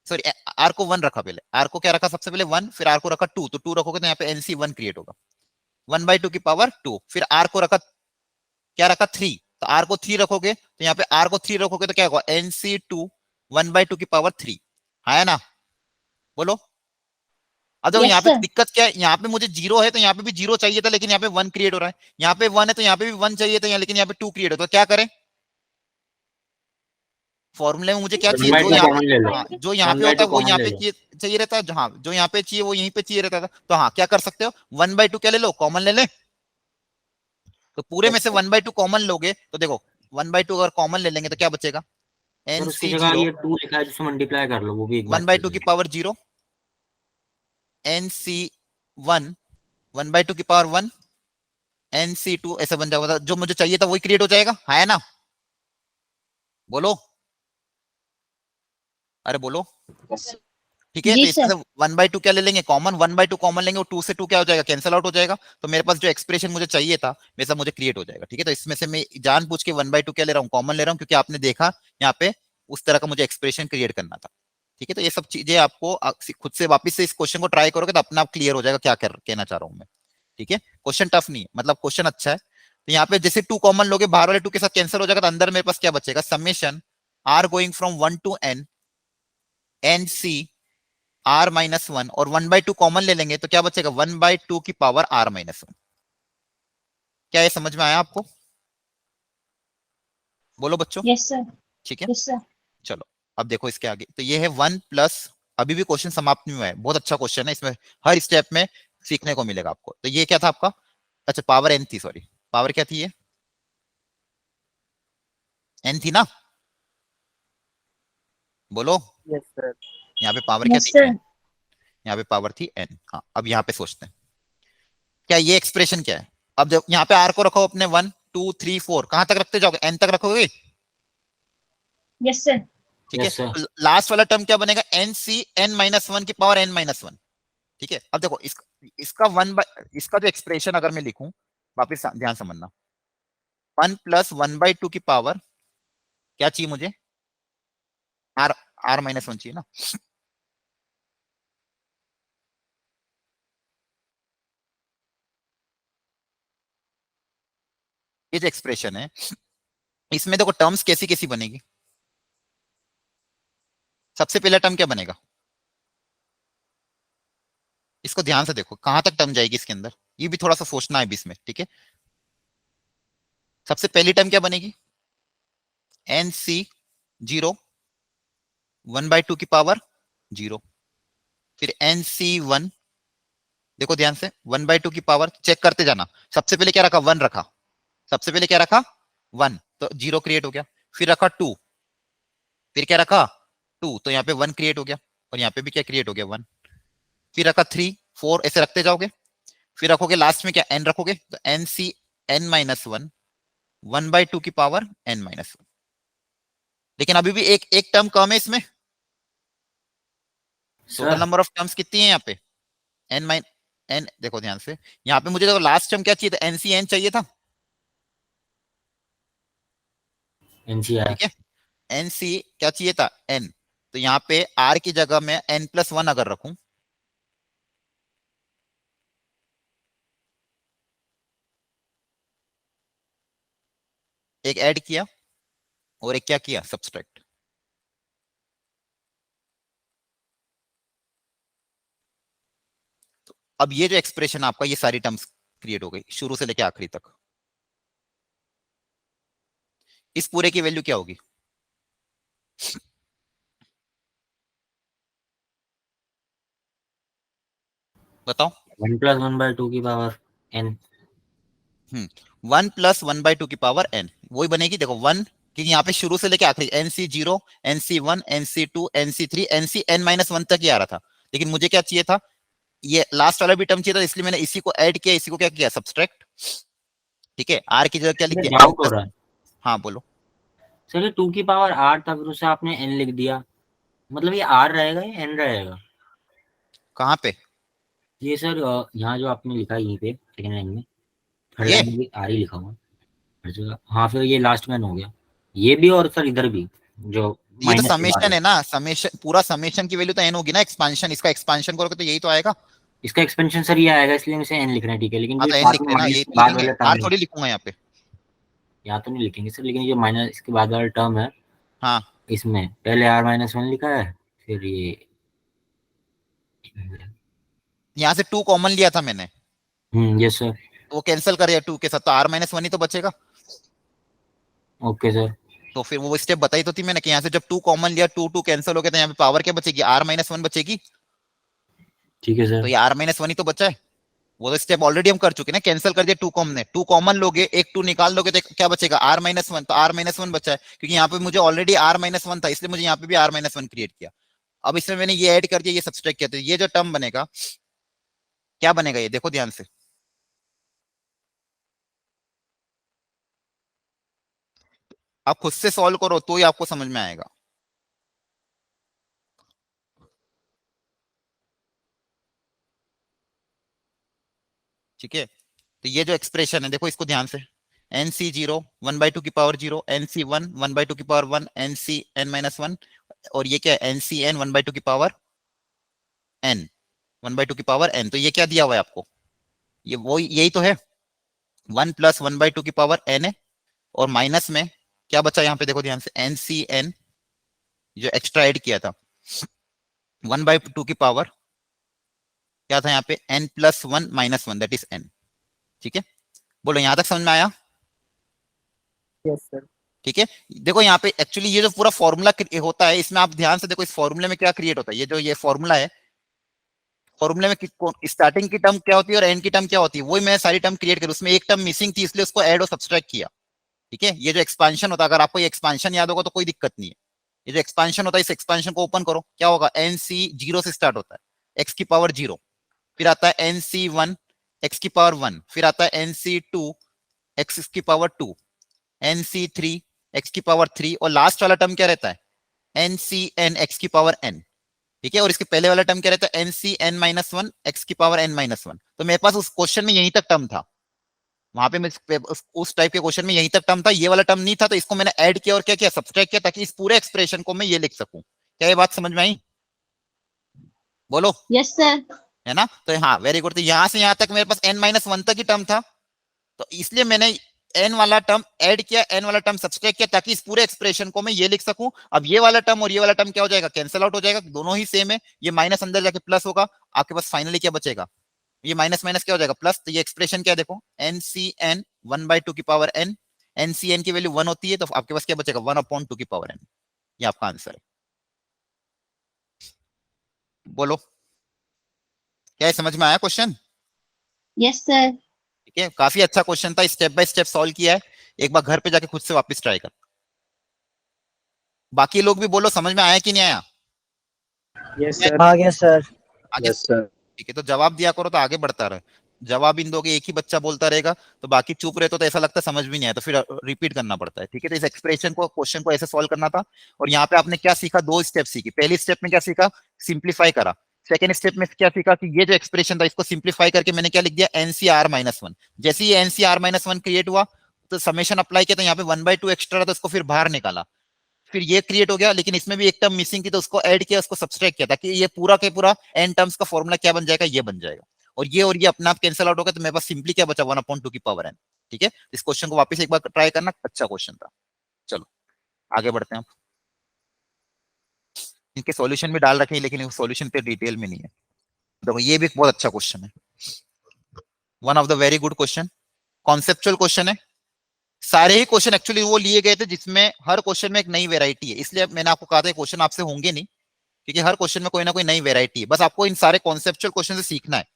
सॉरी R को 1 रखा पहले, R को क्या रखा? सबसे पहले 1, फिर R को रखा 2, तो 2 रखोगे तो यहाँ पे NC1 क्रिएट होगा 1/2 की पावर 2। फिर R को रखा, क्या रखा? 3, तो R को 3 रखोगे तो यहाँ पे R को 3 रखोगे तो क्या होगा? NC2 1/2 की पावर 3, है ना? बोलो। अब देखो Yes, यहाँ पे sir. दिक्कत क्या है? यहाँ पे मुझे 0 है तो यहाँ पे भी 0 चाहिए था, लेकिन यहाँ पे 1 क्रिएट हो रहा है। यहाँ पे 1 है तो यहाँ पे भी 1 चाहिए था, लेकिन यहाँ पे 2 क्रिएट होता है। तो क्या करें? फॉर्मूले में मुझे क्या चाहिए? जो 1/2 यहाँ कॉमन ले लो। हाँ, जो यहाँ पे होता 1/2 है वो कॉमन यहाँ ले पे लो। चाहिए रहता है। हाँ, जो यहाँ पे चाहिए वो यहीं पे चाहिए रहता था। तो हाँ क्या कर सकते हो? 1/2 क्या ले लो? कॉमन ले ले। तो पूरे में से 1/2 कॉमन लोगे तो देखो 1/2 अगर कॉमन ले लेंगे तो क्या बचेगा? सर उसकी जगह NC0 ये 2 लिखा है जिससे मल्टीप्लाई कर लो, वो भी एक बात 1/2 की पावर 0, NC1 1/2 की पावर 1, NC2 ऐसा बन जाएगा। जो मुझे चाहिए था वही क्रिएट हो जाएगा, है ना? बोलो, अरे बोलो। ठीक है, तो जी इसमें सर। से 1/2 क्या ले लेंगे? कॉमन। 1/2 कॉमन लेंगे और 2 से 2 क्या हो जाएगा? कैंसिल आउट हो जाएगा। तो मेरे पास जो एक्सप्रेशन मुझे चाहिए था वैसा मुझे क्रिएट हो जाएगा। ठीक है, तो इसमें से मैं जान पूछ के 1/2 क्या ले रहा हूँ? कॉमन ले रहा हूँ, क्योंकि आपने देखा यहाँ पे उस तरह का मुझे एक्सप्रेशन क्रिएट करना था। ठीक है, तो ये सब चीजें आपको खुद से वापस से इस क्वेश्चन को ट्राई करोगे तो अपने आप क्लियर हो जाएगा क्या कहना चाह रहा हूँ मैं। ठीक है, क्वेश्चन टफ नहीं है, मतलब क्वेश्चन अच्छा है। तो यहाँ पे जैसे 2 कॉमन लोगे, बाहर वाले 2 के साथ कैंसिल हो जाएगा, तो अंदर मेरे पास क्या बचेगा? Summation R going from 1 to N NC R -1, और 1/2 कॉमन ले लेंगे तो क्या बचेगा? 1/2 की पावर R -1। क्या ये समझ में आया आपको? बोलो बच्चों। Yes sir. ठीक है, यस सर। चलो अब देखो इसके आगे। तो ये है 1 प्लस, अभी भी क्वेश्चन समाप्त नहीं हुआ है, बहुत अच्छा क्वेश्चन है, इसमें हर स्टेप में सीखने को मिलेगा आपको। तो ये क्या था आपका? अच्छा पावर n थी, सॉरी पावर क्या थी? ये n थी ना? बोलो। Yes sir. यहाँ पे पावर क्या यस थी? सर। n। यहाँ पे पावर थी n। हाँ, अब यहाँ पे सोचते हैं क्या ये एक्सप्रेशन क्या है। अब जब यहाँ पे r को रखो अपने 1 2 3 4, कहां तक रखते जाओगे? n तक रखोगे। Yes sir. ठीक है, Yes, sir. तो लास्ट वाला टर्म क्या बनेगा? NC n -1 की पावर n -1। ठीक है, अब देखो इसका जो एक्सप्रेशन अगर मैं लिखूं, वापस ध्यान समझना, 1 + 1/2 की पावर क्या चाहिए मुझे? R r माइनस वन चाहिए ना। ये जो एक्सप्रेशन है इसमें देखो टर्म्स कैसी कैसी बनेगी। सबसे पहला टर्म क्या बनेगा, इसको ध्यान से देखो कहां तक टर्म जाएगी इसके अंदर, ये भी थोड़ा सा सोचना है बीच में, ठीक है। सबसे पहली टर्म क्या बनेगी, एन सी जीरो 1/2 की पावर 0, फिर एन सी वन, देखो ध्यान से 1/2 की पावर चेक करते जाना। सबसे पहले क्या रखा, 1 रखा, सबसे पहले क्या रखा 1, तो 0 क्रिएट हो गया। फिर रखा 2, फिर क्या रखा 2, तो यहाँ पे 1 क्रिएट हो गया, और यहाँ पे भी क्या क्रिएट हो गया 1। फिर रखा 3 4, ऐसे रखते जाओगे। फिर रखोगे लास्ट में क्या n रखोगे, तो एन सी n माइनस 1 1/2 की पावर n माइनस 1। लेकिन अभी भी एक टर्म कम है इसमें। Total sir number of terms कितनी है यहाँ पे, n, देखो ध्यान से, यहाँ पे मुझे देखो लास्ट टर्म क्या चाहिए था, NCN चाहिए था, एनसीआर ठीक है। NC क्या चाहिए था n, तो यहाँ पे r की जगह में n+1 अगर रखूं, एक ऐड किया और एक क्या किया सब्सट्रैक्ट। तो अब ये जो एक्सप्रेशन आपका, ये सारी टर्म्स क्रिएट हो गई शुरू से लेके आखिरी तक। इस पूरे की वैल्यू क्या होगी, बताओ। 1+1/2 की पावर n। 1+1/2 की पावर n वही बनेगी, देखो 1, क्योंकि यहाँ पे शुरू से लेके आखिरी NC0 NC1 NC2 NC3 NCn-1 तक ही आ रहा था। लेकिन मुझे क्या चाहिए था, ये लास्ट वाला भी टर्म चाहिए था, इसलिए मैंने इसी को ऐड किया, इसी को क्या किया सब्सट्रैक्ट, ठीक है। r की जगह क्या लिख दिया, डाउट हो रहा है हाँ बोलो। सर, ये 2 की पावर 8 था, फिर उसे आपने n लिख दिया, मतलब ये r रहेगा या n रहेगा? कहाँ पे, ये सर यहाँ जो आपने लिखा है यहीं पे सेकंड लाइन में, थर्ड ये लाइन में भी r ही लिखा हुआ है हर जगह। हाँ, फिर ये लास्ट में n हो गया, ये भी, और सर इधर भी जो तो माइनस के बाद समेशन है ना, समेशन, पूरा समेशन की वैल्यू तो n होगी ना, एक्सपांशन, इसका एक्सपांशन करोगे तो यही तो आएगा। इसका एक्सपेंशन सर ये आएगा, इसलिए इसे n लिखना है, ठीक है। लेकिन हाँ जो तो n साथ लिख में लेना, माइनस यही के तो बाद लिखेंगे, वाला r टर्म है, थोड़ी लिखूंगा यहाँ पे। यहाँ तो नहीं लिखेंगे सर, लेकिन ये माइनस इसके बाद वाला टर्म है, हाँ इसमें पहले r-1 लिखा है, फिर ये यहाँ से 2 कॉमन लिया था मैंने, यस सर। तो वो कैंसिल कर दिया 2 के साथ, तो r-1 ही तो बचेगा। Okay sir. तो फिर वो स्टेप बताई तो थी मैंने कि यहाँ से जब 2 कॉमन लिया, 2 कैंसिल हो गया, तो यहाँ पे पावर क्या बचेगी, r-1 बचेगी। ठीक है तो सर। ये r-1 ही तो बचा है, वो तो स्टेप ऑलरेडी हम कर चुके ना, कैंसिल कर दिया 2 कॉमन है, 2 कॉमन लोगे, एक 2 निकाल लोगे तो क्या बचेगा r-1, तो r-1 बचा है, क्योंकि यहाँ पे मुझे ऑलरेडी r-1 था, इसलिए मुझे यहाँ पे भी r-1 क्रिएट किया। अब इसमें मैंने ये ऐड कर दिया, ये सब्सट्रैक्ट किया, तो ये जो टर्म बनेगा क्या बनेगा, ये देखो ध्यान से, आप खुद से सॉल्व करो तो ही आपको समझ में आएगा। ठीक है, तो ये जो एक्सप्रेशन है देखो इसको ध्यान से, NC0 1/2 की पावर 0, NC1 1/2 की पावर 1, NCn-1, और ये क्या है NCn 1/2 की पावर n, 1/2 की पावर n। तो ये क्या दिया हुआ है आपको, ये वो यही तो है, 1+1/2 की पावर n है, और माइनस में क्या बचा यहाँ पे देखो ध्यान से, NCn जो एक्स्ट्रा ऐड किया था 1/2 की पावर क्या था यहाँ पे, n+1 - 1 दैट इज n। ठीक है, बोलो यहां तक समझ में आया, Yes, sir. ठीक है। देखो यहाँ पे एक्चुअली ये जो पूरा फॉर्मूला होता है, इसमें आप ध्यान से देखो इस फॉर्मूले में क्या क्रिएट होता है, ये जो ये फॉर्मूला है, फॉर्मूले में स्टार्टिंग की टर्म क्या होती है और एंड की टर्म क्या होती है, वही मैं सारी टर्म क्रिएट करूँ, उसमें एक टर्म मिसिंग थी इसलिए उसको ऐड और सब्सट्रैक्ट किया। ठीक है, ये जो एक्सपांशन होता है, अगर आपको ये एक्सपांशन याद होगा तो कोई दिक्कत नहीं है। ये जो एक्सपांशन होता है, इस एक्सपांशन को ओपन करो, क्या होगा, NC 0 से स्टार्ट होता है, x की पावर 0, फिर आता है NC1 x की पावर 1, फिर आता है NC2 x की पावर 2, NC3 x की पावर 3, और लास्ट वाला टर्म क्या रहता है, NCn x की पावर n। ठीक है, और इसके पहले वाला टर्म क्या रहता है, NCn-1 x की पावर n-1। तो मेरे पास उस क्वेश्चन में यहीं तक टर्म था, वहां पे मैं उस टाइप के क्वेश्चन में यहीं तक टर्म था, ये वाला टर्म नहीं था, तो इसको मैंने ऐड किया और क्या किया सब्सट्रैक्ट किया, ताकि इस पूरे एक्सप्रेशन को मैं ये लिख सकूं क्या ये बात समझ में आई? बोलो, Yes, sir. है ना? तो हाँ वेरी गुड। तो यहाँ से यहाँ तक मेरे पास n-1 तक ही टर्म था, तो इसलिए मैंने n वाला टर्म ऐड किया, n वाला टर्म सब्सट्रैक्ट किया, ताकि इस पूरे एक्सप्रेशन को मैं ये लिख सकूं। अब ये वाला टर्म और ये वाला टर्म क्या हो जाएगा? कैंसिल आउट हो जाएगा, दोनों ही सेम है। ये माइनस अंदर जाके प्लस होगा, आपके पास फाइनली क्या बचेगा? ये माइनस माइनस क्या हो जाएगा? प्लस। तो ये एक्सप्रेशन क्या है देखो, NCN 1/2 की पावर n, NCN की वैल्यू 1 होती है, तो आपके पास क्या बचेगा? 1/2 की पावर n। ये आपका आंसर है। बोलो, क्या है, समझ में आया क्वेश्चन? Yes, sir. ठीक है, काफी अच्छा क्वेश्चन था, स्टेप बाय स्टेप सॉल्व किया है। एक बार घर पे जाके खुद से वापस ट्राई कर। बाकी लोग भी बोलो, समझ में आया कि नहीं आया? Yes sir. आ गया सर। आगे यस सर। ठीक है, तो जवाब दिया करो तो आगे बढ़ता रहे। जवाब इन दोगे, एक ही बच्चा बोलता रहेगा तो बाकी चुप रहे तो ऐसा लगता है समझ भी नहीं आया, तो फिर रिपीट करना पड़ता है। ठीक है, तो इस एक्सप्रेशन को, क्वेश्चन को ऐसे सॉल्व करना था। और यहाँ पे आपने क्या सीखा? 2 स्टेप सीखी। पहली स्टेप में क्या सीखा? सिंप्लीफाई करा। सेकेंड स्टेप में क्या सीखा कि ये जो एक्सप्रेशन था इसको सिंप्लीफाई करके मैंने क्या लिख दिया? NCR-1। जैसे ही NCR-1 क्रिएट हुआ तो समेशन अप्लाई किया, तो यहाँ पे 1/2 एक्स्ट्रा था, तो उसको फिर बाहर निकाला। फिर ये क्रिएट हो गया, लेकिन इसमें भी एक टर्म मिसिंग थी, तो उसको ऐड किया, उसको सब्सट्रैक्ट किया, ताकि ये पूरा के पूरा n टर्म्स का फॉर्मूला क्या बन जाएगा? ये बन जाएगा। और ये अपने आप कैंसिल आउट हो गया, तो मेरे पास सिंपली क्या बचा? 1/2 की पावर n। ठीक है, इस क्वेश्चन को वापस एक बार ट्राई करना, अच्छा क्वेश्चन था। चलो आगे बढ़ते हैं। इनके सॉल्यूशन भी डाल रखे हैं, लेकिन सॉल्यूशन पे डिटेल में नहीं है। देखो ये भी एक बहुत अच्छा क्वेश्चन है, one of the very good question, conceptual question है। सारे ही क्वेश्चन एक्चुअली वो लिए गए थे जिसमें हर क्वेश्चन में एक नई वेरायटी है, इसलिए मैंने आपको कहा था क्वेश्चन आपसे होंगे नहीं, क्योंकि हर क्वेश्चन में कोई ना कोई नई वेरायटी है। बस आपको इन सारे कॉन्सेप्चुअल क्वेश्चन से सीखना है।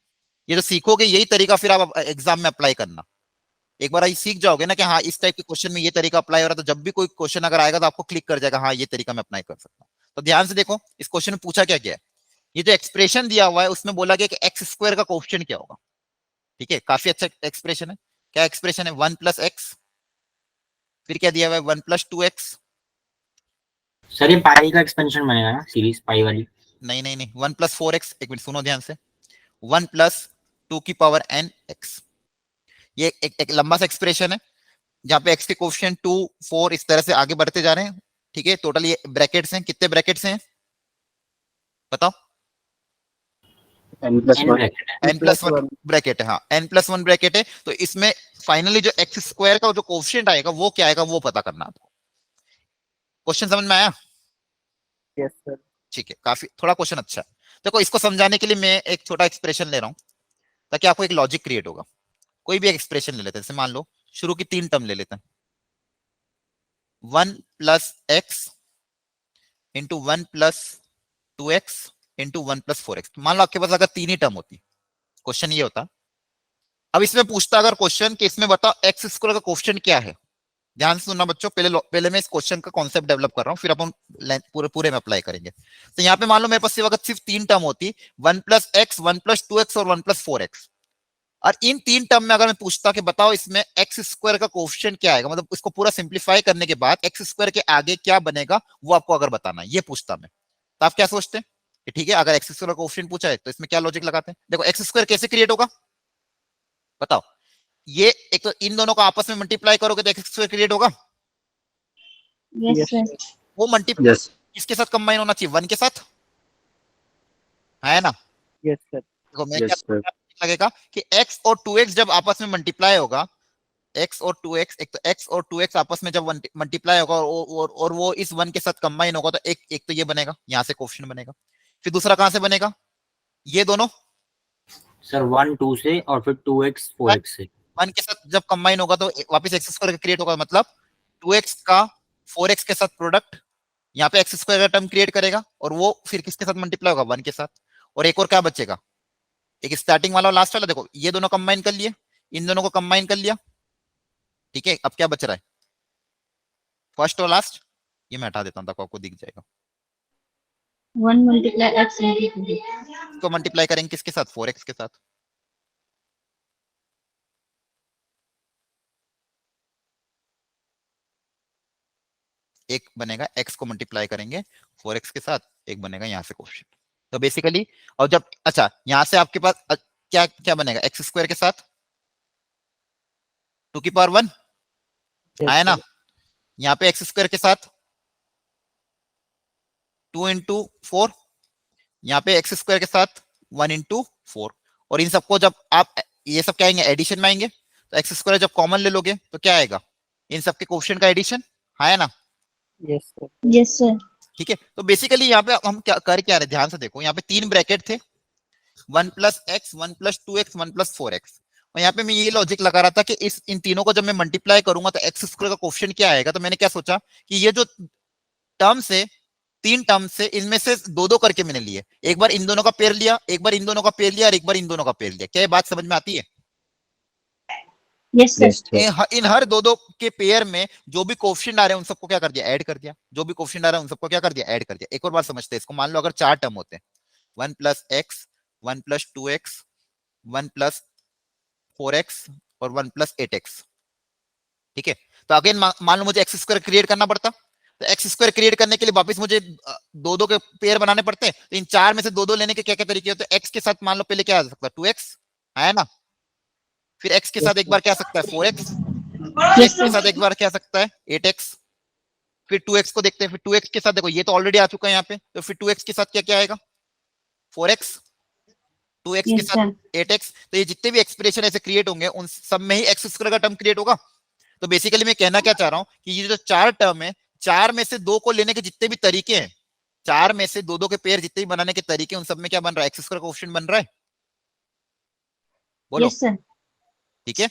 ये जो सीखोगे यही तरीका फिर आप एग्जाम में अप्लाई करना। एक बार ये सीख जाओगे ना कि हाँ इस टाइप के क्वेश्चन में ये तरीका अप्लाई हो रहा है, तो जब भी कोई क्वेश्चन अगर आएगा तो आपको क्लिक कर जाएगा, हाँ ये तरीका मैं अप्लाई कर सकता हूँ। तो ध्यान से देखो, इस क्वेश्चन में पूछा क्या गया है। ये जो एक्सप्रेशन दिया हुआ है उसमें बोला गया कि x² का कोएफिशिएंट क्या होगा। ठीक है, काफी अच्छा एक्सप्रेशन है। क्या एक्सप्रेशन है? 1 + x, फिर क्या दिया हुआ है? 1 + 2x। सर ये पाई का एक्सपेंशन बनेगा ना, सीरीज पाई वाली? नहीं नहीं नहीं, 1 + 4x। एक मिनट सुनो ध्यान से, 1 + 2 की पावर n x। ये एक लंबा सा एक्सप्रेशन है जहां पे x के कोएफिशिएंट 2, 4 इस तरह से आगे बढ़ते जा रहे हैं। ठीक है, टोटल ये ब्रैकेट्स हैं, कितने ब्रैकेट्स हैं बताओ? n n+1। ब्रैकेट है। n+1 ब्रैकेट है। हाँ n+1 ब्रैकेट है, तो इसमें फाइनली जो x² का जो कोएफिशिएंट आएगा वो क्या आएगा वो पता करना आपको। क्वेश्चन समझ में आया? Yes, sir. ठीक है, काफी थोड़ा क्वेश्चन अच्छा है। देखो इसको समझाने के लिए मैं एक छोटा एक्सप्रेशन ले रहा हूं, ताकि आपको एक लॉजिक क्रिएट होगा। कोई भी एक्सप्रेशन ले लेते हैं, जैसे मान लो शुरू की 3 टर्म ले लेते हैं, 1 + x into 1 + 2x into 1 + 4x। मान लो आपके पास अगर 3 ही टर्म होती, क्वेश्चन ये होता। अब इसमें पूछता अगर क्वेश्चन कि इसमें बताओ x² का कोएफिशिएंट क्या है। ध्यान से सुनना बच्चों, पहले मैं इस क्वेश्चन का कॉन्सेप्ट डेवलप कर रहा हूँ, फिर अपन पूरे में अप्लाई करेंगे। तो यहाँ पे मान लो मेरे पास सिर्फ 3 टर्म होती, 1 + x, 1 + 2x और 1 + 4x। और इन 3 टर्म में अगर मैं पूछता कि बताओ इसमें x² का कोएफिशिएंट क्या आएगा, मतलब इसको पूरा सिंप्लीफाई करने के बाद x² के आगे क्या बनेगा वो आपको अगर बताना है, ये पूछता मैं, तो आप क्या सोचते हैं कि ठीक है अगर x² का कोएफिशिएंट पूछा है तो इसमें क्या लॉजिक लगाते हैं? देखो x² कैसे क्रिएट होगा बताओ? ये एक तो इन दोनों को आपस में मल्टीप्लाई करोगे तो x² क्रिएट होगा। Yes, Yes, sir. sir. वो मल्टीप्लाई यस। किसके साथ कंबाइन होना चाहिए? 1 के साथ, है ना? Yes, sir. देखो मैं क्या यस सर। लगेगा कि x और 2x जब आपस में मल्टीप्लाई होगा, x और 2x, एक तो x और 2x आपस में जब मल्टीप्लाई होगा और वो इस 1 के साथ कंबाइन होगा, तो एक तो ये बनेगा, यहां से कोएफिशिएंट बनेगा। फिर दूसरा कहां से बनेगा? ये दोनों सर 1 2 से और फिर 2x 4x से। 1 के साथ जब कंबाइन होगा तो वापस x² क्रिएट होगा, मतलब 2x का 4x के साथ प्रोडक्ट यहाँ पे x² का टर्म क्रिएट करेगा, और वो फिर किसके साथ मल्टीप्लाई होगा? 1 के साथ। और एक और क्या बचेगा? एक स्टार्टिंग वाला और लास्ट वाला। देखो ये दोनों कंबाइन कर लिए, इन दोनों को कंबाइन कर लिया। ठीक है, अब क्या बच रहा है? फर्स्ट और लास्ट। ये मैं हटा देता हूं ताकि आपको दिख जाएगा। 1 × x into 2. इसको मल्टीप्लाई करेंगे किसके साथ? 4x के साथ। एक बनेगा x को मल्टीप्लाई करेंगे 4x के साथ, एक बनेगा यहाँ से कोएफिशिएंट। तो बेसिकली, और जब अच्छा यहां से आपके पास क्या क्या बनेगा? x² के साथ 2 की पावर 1 Yes, आया ना? sir. यहाँ पे x² के साथ 2 इंटू 4, यहाँ पे एक्स स्क्वायर के साथ 1 इंटू 4, और इन सबको जब आप ये सब क्या आएंगे एडिशन में आएंगे, तो एक्स स्क्वायर जब कॉमन ले लोगे तो क्या आएगा, इन सबके कोएफिशिएंट का एडिशन, है ना। Yes sir. Yes, sir. ठीक है, तो बेसिकली यहाँ पे हम क्या कर क्या रहे, ध्यान से देखो, यहाँ पे 3 ब्रैकेट थे, 1 plus x, 1 plus 2x, 1 plus 4x, और यहाँ पे मैं ये लॉजिक लगा रहा था कि इन तीनों को जब मैं मल्टीप्लाई करूंगा तो एक्स स्क्वायर का कोएफिशिएंट क्या आएगा। तो मैंने क्या सोचा कि ये जो टर्म्स है, 3 टर्म्स से इनमें से 2-2 करके मैंने लिए, एक बार इन दोनों का पेयर लिया, एक बार इन दोनों का पेयर लिया, और एक बार इन दोनों का पेयर लिया। क्या ये बात समझ में आती है? Yes, sir. Yes, sir. इन हर 2-2 के पेयर में जो भी कोएफिशिएंट आ रहे हैं उन सबको क्या कर दिया, ऐड कर दिया। जो भी कोएफिशिएंट आ रहा है उन सबको क्या कर दिया, ऐड कर दिया। एक और बात समझते हैं इसको, मान लो अगर 4 टर्म होते हैं, 1 plus x, 1 plus 2x, 1 plus 4x और 1 प्लस 8x। ठीक है, तो अगेन मान लो मुझे एक्स स्क्वायर क्रिएट करना पड़ता, तो एक्स स्क्वायर क्रिएट करने के लिए वापस मुझे 2-2 के पेयर बनाने पड़ते हैं। तो इन 4 में से 2-2 लेने के क्या क्या तरीके होते हैं, एक्स के साथ मान लो पहले क्या आ सकता है, 2x, है ना, फिर एक्स के साथ एक बार क्या आ सकता है 4x, Yes, एक्स के साथ sir. एक बार क्या आ सकता है 8x, फिर 2x को देखते हैं, फिर 2x के साथ देखो ये तो ऑलरेडी आ चुका है यहाँ पे, तो फिर 2x के साथ क्या क्या आएगा 4x, 2x के Yes, साथ sir. 8x। तो ये जितने भी एक्सप्रेशन ऐसे क्रिएट होंगे उन सब में ही एक्स स्क्वायर का टर्म क्रिएट होगा। तो बेसिकली मैं कहना क्या चाह रहा हूं कि ये जो 4 टर्म है, 4 में से 2 को लेने के जितने भी तरीके हैं, 4 में से 2-2 के पेयर जितने भी बनाने के तरीके, उन सब में क्या बन रहा है, एक्स स्क्वायर का कोएफिशिएंट बन रहा है। बोलो। Yes, sir. ठीक है,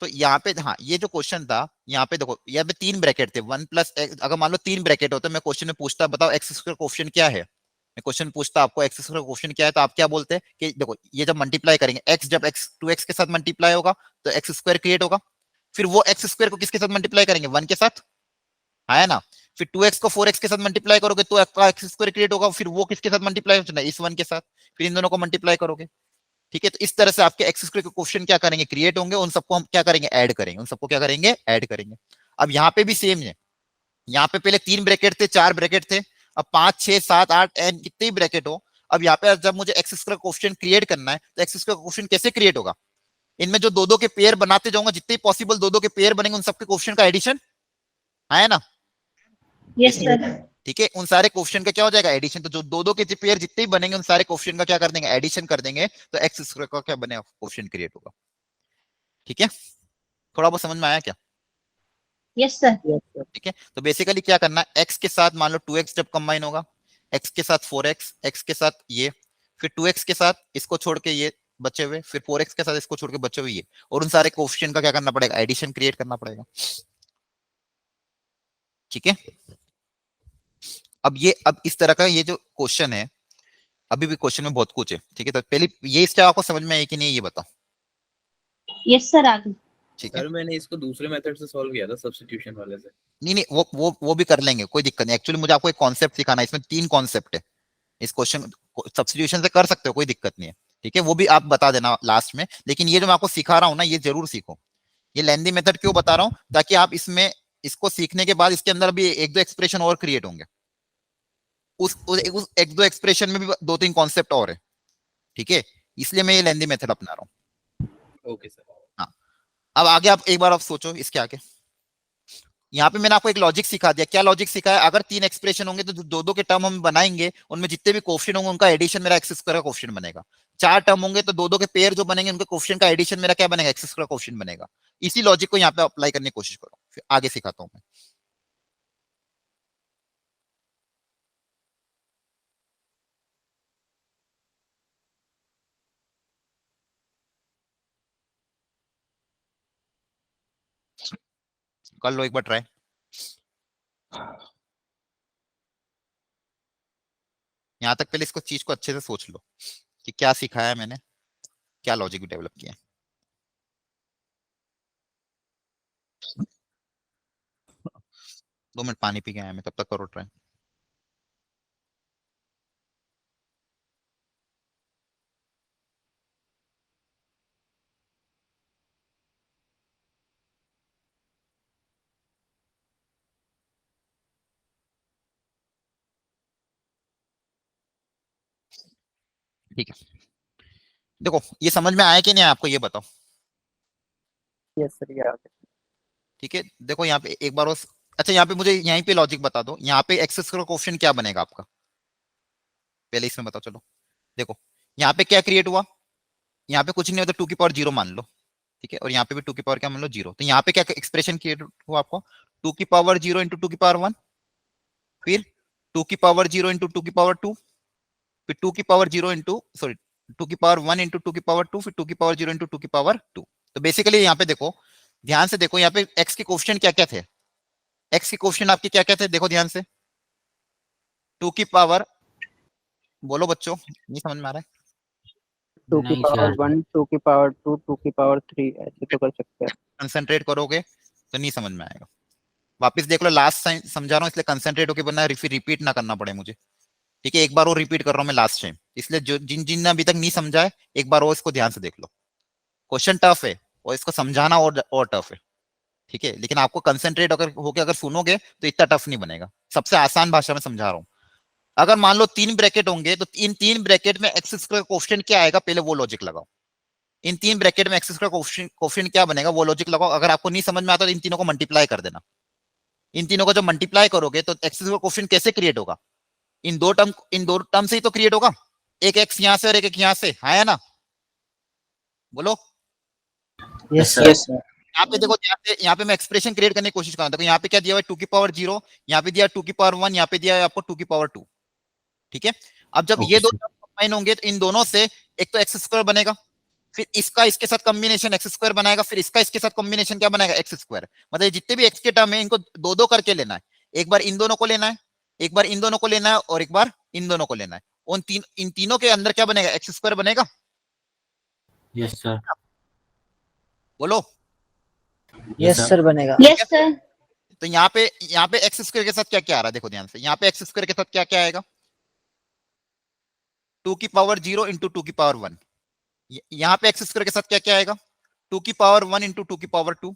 तो यहाँ पे हाँ ये जो क्वेश्चन था, यहाँ पे देखो यहाँ पे 3 ब्रैकेट थे, 1 प्लस एक्स, अगर मान लो 3 ब्रैकेट होते मैं क्वेश्चन में पूछता बताओ एक्स स्क्वायर कोएफिशिएंट क्या है, मैं क्वेश्चन पूछता आपको एक्स स्क्वायर कोएफिशिएंट क्या है, तो आप क्या बोलते हैं कि देखो ये जब मल्टीप्लाई करेंगे एक्स, जब एक्स 2x के साथ मल्टीप्लाई होगा तो एक्स स्क्वायर क्रिएट होगा, फिर वो एक्स स्क्वायर को किसके साथ मल्टीप्लाई करेंगे 1 के साथ, है ना, फिर 2x को 4x के साथ मल्टीप्लाई करोगे तो आपका एक्स स्क्वायर क्रिएट होगा, फिर वो किसके साथ मल्टीप्लाई होना है, इस 1 के साथ, फिर इन दोनों को मल्टीप्लाई करोगे। ठीक है, तो इस तरह से आपके एक्स स्क्वायर के क्वेश्चन क्या करेंगे, क्रिएट होंगे, उन सबको हम क्या करेंगे, ऐड करेंगे, उन सबको क्या करेंगे, ऐड करेंगे। अब यहाँ पे भी सेम है, यहाँ पे पहले 3 ब्रैकेट थे, 4 ब्रैकेट थे, अब 5 6 7 8 एन कितने ही ब्रैकेट हो, अब यहाँ पे जब मुझे एक्स स्क्वायर क्वेश्चन क्रिएट करना है तो एक्स स्क्वायर क्वेश्चन कैसे क्रिएट होगा, इनमें जो 2-2 के पेयर बनाते जाऊंगा, जितने पॉसिबल 2-2 के पेयर बनेंगे उन सबके क्वेश्चन का एडिशन, है ना। Yes, sir. ठीक है, उन सारे क्वेश्चन का क्या हो जाएगा एडिशन, तो जो 2-2 के पेयर जितने भी बनेंगे उन सारे क्वेश्चन का क्या कर देंगे, एडिशन कर देंगे, तो एक्स स्क्वायर का क्या बनेगा, क्वेश्चन क्रिएट होगा। ठीक है, थोड़ा बहुत समझ में आया क्या? Yes, sir. Yes sir. ठीक है, तो बेसिकली क्या करना है, एक्स के साथ मान लो 2x जब कंबाइन होगा, एक्स के साथ 4x, एक्स के साथ ये, फिर 2x के साथ इसको छोड़ के ये बचे हुए, फिर 4x के साथ इसको छोड़ के बचे हुए ये, और उन सारे कोएफिशिएंट का क्या करना पड़ेगा, एडिशन क्रिएट करना पड़ेगा। ठीक है, अब इस तरह का ये जो क्वेश्चन है, अभी भी क्वेश्चन में बहुत कुछ है। ठीक है, तो पहले ये स्टेप आपको समझ में आया कि नहीं ये बताओ। Yes, sir. आगे. ठीक है, सर मैंने इसको दूसरे मेथड से सॉल्व किया था, सब्स्टिट्यूशन वाले से। नहीं नहीं वो भी कर लेंगे, कोई दिक्कत नहीं। एक्चुअली मुझे आपको एक कॉन्सेप्ट सिखाना है, इसमें 3 कॉन्सेप्ट है, इस क्वेश्चन सब्स्टिट्यूशन से कर सकते हो, कोई दिक्कत नहीं है। ठीक है, वो भी आप बता देना लास्ट में, लेकिन ये जो मैं आपको सिखा रहा हूँ ना, ये जरूर सीखो। ये लेंदी मेथड क्यों बता रहा हूँ, ताकि आप इसमें इसको सीखने के बाद इसके अंदर भी 1-2 एक्सप्रेशन और क्रिएट होंगे, उस 1-2 एक्सप्रेशन में भी 2-3 कॉन्सेप्ट और है। ठीक है, इसलिए मैं ये लेंदी मेथड अपना रहा हूँ। Okay sir. हाँ, अब आगे आप एक बार आप सोचो इसके आगे। यहाँ पे मैंने आपको एक लॉजिक सिखा दिया, क्या लॉजिक सिखाया, अगर 3 एक्सप्रेशन होंगे तो 2-2 के टर्म हम बनाएंगे, उनमें जितने भी कोएफिशिएंट होंगे उनका एडिशन मेरा एक्स स्क्वायर का कोएफिशिएंट बनेगा। 4 टर्म होंगे तो 2-2 के पेयर जो बनेंगे उनके कोएफिशिएंट का एडिशन मेरा क्या बनेगा, एक्स स्क्वायर का कोएफिशिएंट बनेगा। इसी लॉजिक को यहाँ पे अप्लाई करने की कोशिश करो, फिर आगे सिखाता हूँ मैं। कर लो एक बार ट्राई। यहाँ तक पहले इसको चीज को अच्छे से सोच लो कि क्या सिखाया मैंने, क्या लॉजिक डेवलप किया। 2 मिनट पानी पी के आया मैं, तब तक करो ट्राई। ठीक है, देखो ये समझ में आया कि नहीं आया आपको, ये बताओ। यस सर, ये आ गया। ठीक है, देखो यहाँ पे एक बार अच्छा यहाँ पे मुझे यहीं पे लॉजिक बता दो, यहाँ पे एक्स स्क्वायर क्वेश्चन क्या बनेगा आपका, पहले इसमें बताओ। चलो देखो यहाँ पे क्या क्रिएट हुआ, यहाँ पे कुछ नहीं होता, 2 की पावर 0 मान लो, ठीक है, और यहाँ पे भी 2 की पावर क्या मान लो 0। तो यहाँ पे क्या एक्सप्रेशन क्रिएट हुआ आपको, 2 की पावर 0 इंटू 2 की पावर 1, फिर 2 की पावर 0 इंटू 2 की पावर 2, फिर 2 की पावर 0 इंटू सॉरी 2 की पावर 1 इंटू 2 की पावर 2, फिर 2 की पावर 0 इंटू 2 की पावर 2। तो बेसिकली यहाँ पे देखो, ध्यान से देखो, यहाँ पे एक्स के क्वेश्चन क्या क्या थे, एक्स के क्वेश्चन आपके क्या क्या थे, देखो ध्यान से। 2 की पावर, बोलो बच्चों, नहीं समझ में आ रहा है? 2 की नहीं पावर सर 1, 2 की पावर 2, 2 की पावर 3, ऐसे तो कर सकते हैं। कंसंट्रेट करोगे तो नहीं समझ में आएगा। वापस देख लो, लास्ट टाइम समझा रहा हूँ इसलिए कंसंट्रेट होकर बनना, फिर रिपीट ना करना पड़े मुझे, ठीक है। एक बार वो रिपीट कर रहा हूँ मैं लास्ट टाइम, इसलिए जो जिन जिन ने अभी तक नहीं समझा है, एक बार वो इसको ध्यान से देख लो। क्वेश्चन टफ है और इसको समझाना और टफ है, ठीक है, लेकिन आपको कंसंट्रेट अगर होके अगर सुनोगे तो इतना टफ नहीं बनेगा। सबसे आसान भाषा में समझा रहा हूँ। अगर मान लो 3 ब्रैकेट होंगे तो इन 3 ब्रैकेट में एक्स स्क्वायर क्वेश्चन क्या आएगा, पहले वो लॉजिक लगाओ। इन 3 ब्रैकेट में एक्स स्क्वायर क्वेश्चन क्या बनेगा, वो लॉजिक लगाओ। अगर आपको नहीं समझ में आता तो इन तीनों को मल्टीप्लाई कर देना। इन तीनों को जब मल्टीप्लाई करोगे तो एक्स स्क्वायर क्वेश्चन कैसे क्रिएट होगा, इन दो टर्म से ही तो क्रिएट होगा, एक एक्स यहां से और एक यहां से, है ना? बोलो। Yes sir. सर। यहाँ पे देखो, यहाँ पे मैं एक्सप्रेशन क्रिएट करने की कोशिश कर रहा हूँ। देखो यहाँ पे क्या दिया हुआ है, 2 की पावर 0, यहाँ पे दिया 2 की पावर 1, यहाँ पे दिया है आपको 2 की पावर 2, ठीक है। अब जब ये ओके दो सर। टर्म कंबाइन होंगे तो इन दोनों से एक तो एक्स स्क्वायर बनेगा, फिर इसका इसके साथ कॉम्बिनेशन एक्स स्क्वायर बनाएगा, फिर इसका इसके साथ कॉम्बिनेशन क्या बनाएगा, एक्स स्क्वायर। मतलब जितने भी एक्स के टर्म है इनको दो दो करके लेना है, एक बार इन दोनों को लेना है, एक बार इन दोनों को लेना है, और एक बार इन दोनों को लेना है। इन तीनों के अंदर क्या बनेगा, एक्स स्क्वायर बनेगा। Yes sir. बोलो। यस सर बनेगा। Yes sir. तो यहाँ पे एक्स स्क्वायर के साथ क्या क्या आ रहा है, देखो ध्यान से। यहाँ पे एक्स स्क्वायर के साथ क्या क्या आएगा, 2 की पावर 0 इंटू 2 की पावर 1। यहाँ पे एक्स स्क्वायर के साथ क्या क्या आएगा, 2 की पावर 1 इंटू 2 की पावर 2।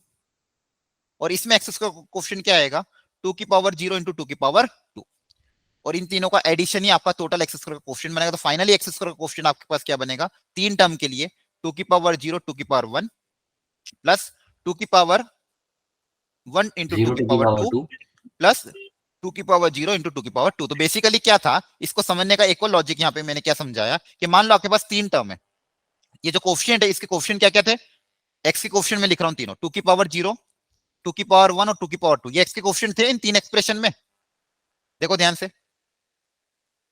और इसमें एक्स स्क्वायर क्वेश्चन क्या आएगा, 2 की पावर 0 इंटू 2 की पावर 2। और इन तीनों का एडिशन ही आपका टोटल एक्स स्क्वायर का क्वेश्चन बनेगा। तो फाइनली एक्स स्क्वायर का क्वेश्चन आपके पास क्या बनेगा, 3 टर्म के लिए 2 की पावर 0 2 की पावर 1 प्लस 2 की पावर 1 इंटू 2 0 की टू पावर पावर 2 2। प्लस 2 की पावर 0 इंटू 2 की पावर 2। तो बेसिकली क्या था, इसको समझने का एक और लॉजिक यहाँ पे मैंने क्या समझाया कि मान लो आपके पास 3 टर्म है, ये जो कोफिशिएंट है इसके कोफिशिएंट क्या क्या थे, एक्स के कोफिशिएंट में लिख रहा हूँ तीनों, 2 की पावर 0 2 की पावर 1 और 2 की पावर 2, ये एक्स के कोफिशिएंट थे इन 3 एक्सप्रेशन में। देखो ध्यान से,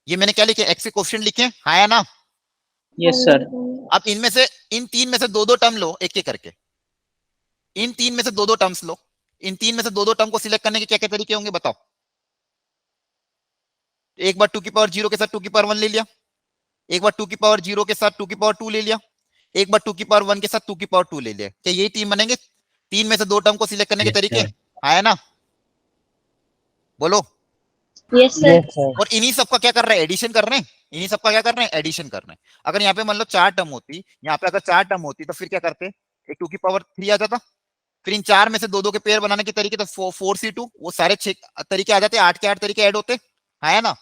ये मैंने क्या लिखे, एक्स के कोफिशिएंट लिखे, हाँ या ना? Yes sir. अब इनमें से इन 3 में से दो दो टर्म लो एक एक करके, इन 3 में से दो दो टर्म्स लो। इन 3 में से दो दो टर्म को सिलेक्ट करने के क्या क्या तरीके होंगे बताओ। एक बार 2 की पावर 0 के साथ 2 की पावर 1 ले लिया, एक बार 2 की पावर 0 के साथ 2 की पावर 2 ले लिया, एक बार 2 की पावर 1 के साथ 2 की पावर 2 ले लिया। क्या यही 3 बनेंगे, 3 में से दो टर्म को सिलेक्ट करने के Yes, तरीके, sir. आया ना? बोलो। Yes sir. Yes sir. और इन्हीं सबका क्या कर रहे हैं, एडिशन कर रहे हैं। इन्हीं सबका क्या कर रहे हैं, एडिशन कर रहे हैं। अगर यहाँ पे मान लो 4 टर्म होती, यहाँ पे अगर 4 टर्म होती तो फिर क्या करते, एक 2 की पावर 3 आ जाता, फिर इन 4 में से दो दो के पेयर बनाने के तरीके तो 4C2, वो सारे 6 तरीके आ जाते, 8 के 8 तरीके ऐड होते, है ना?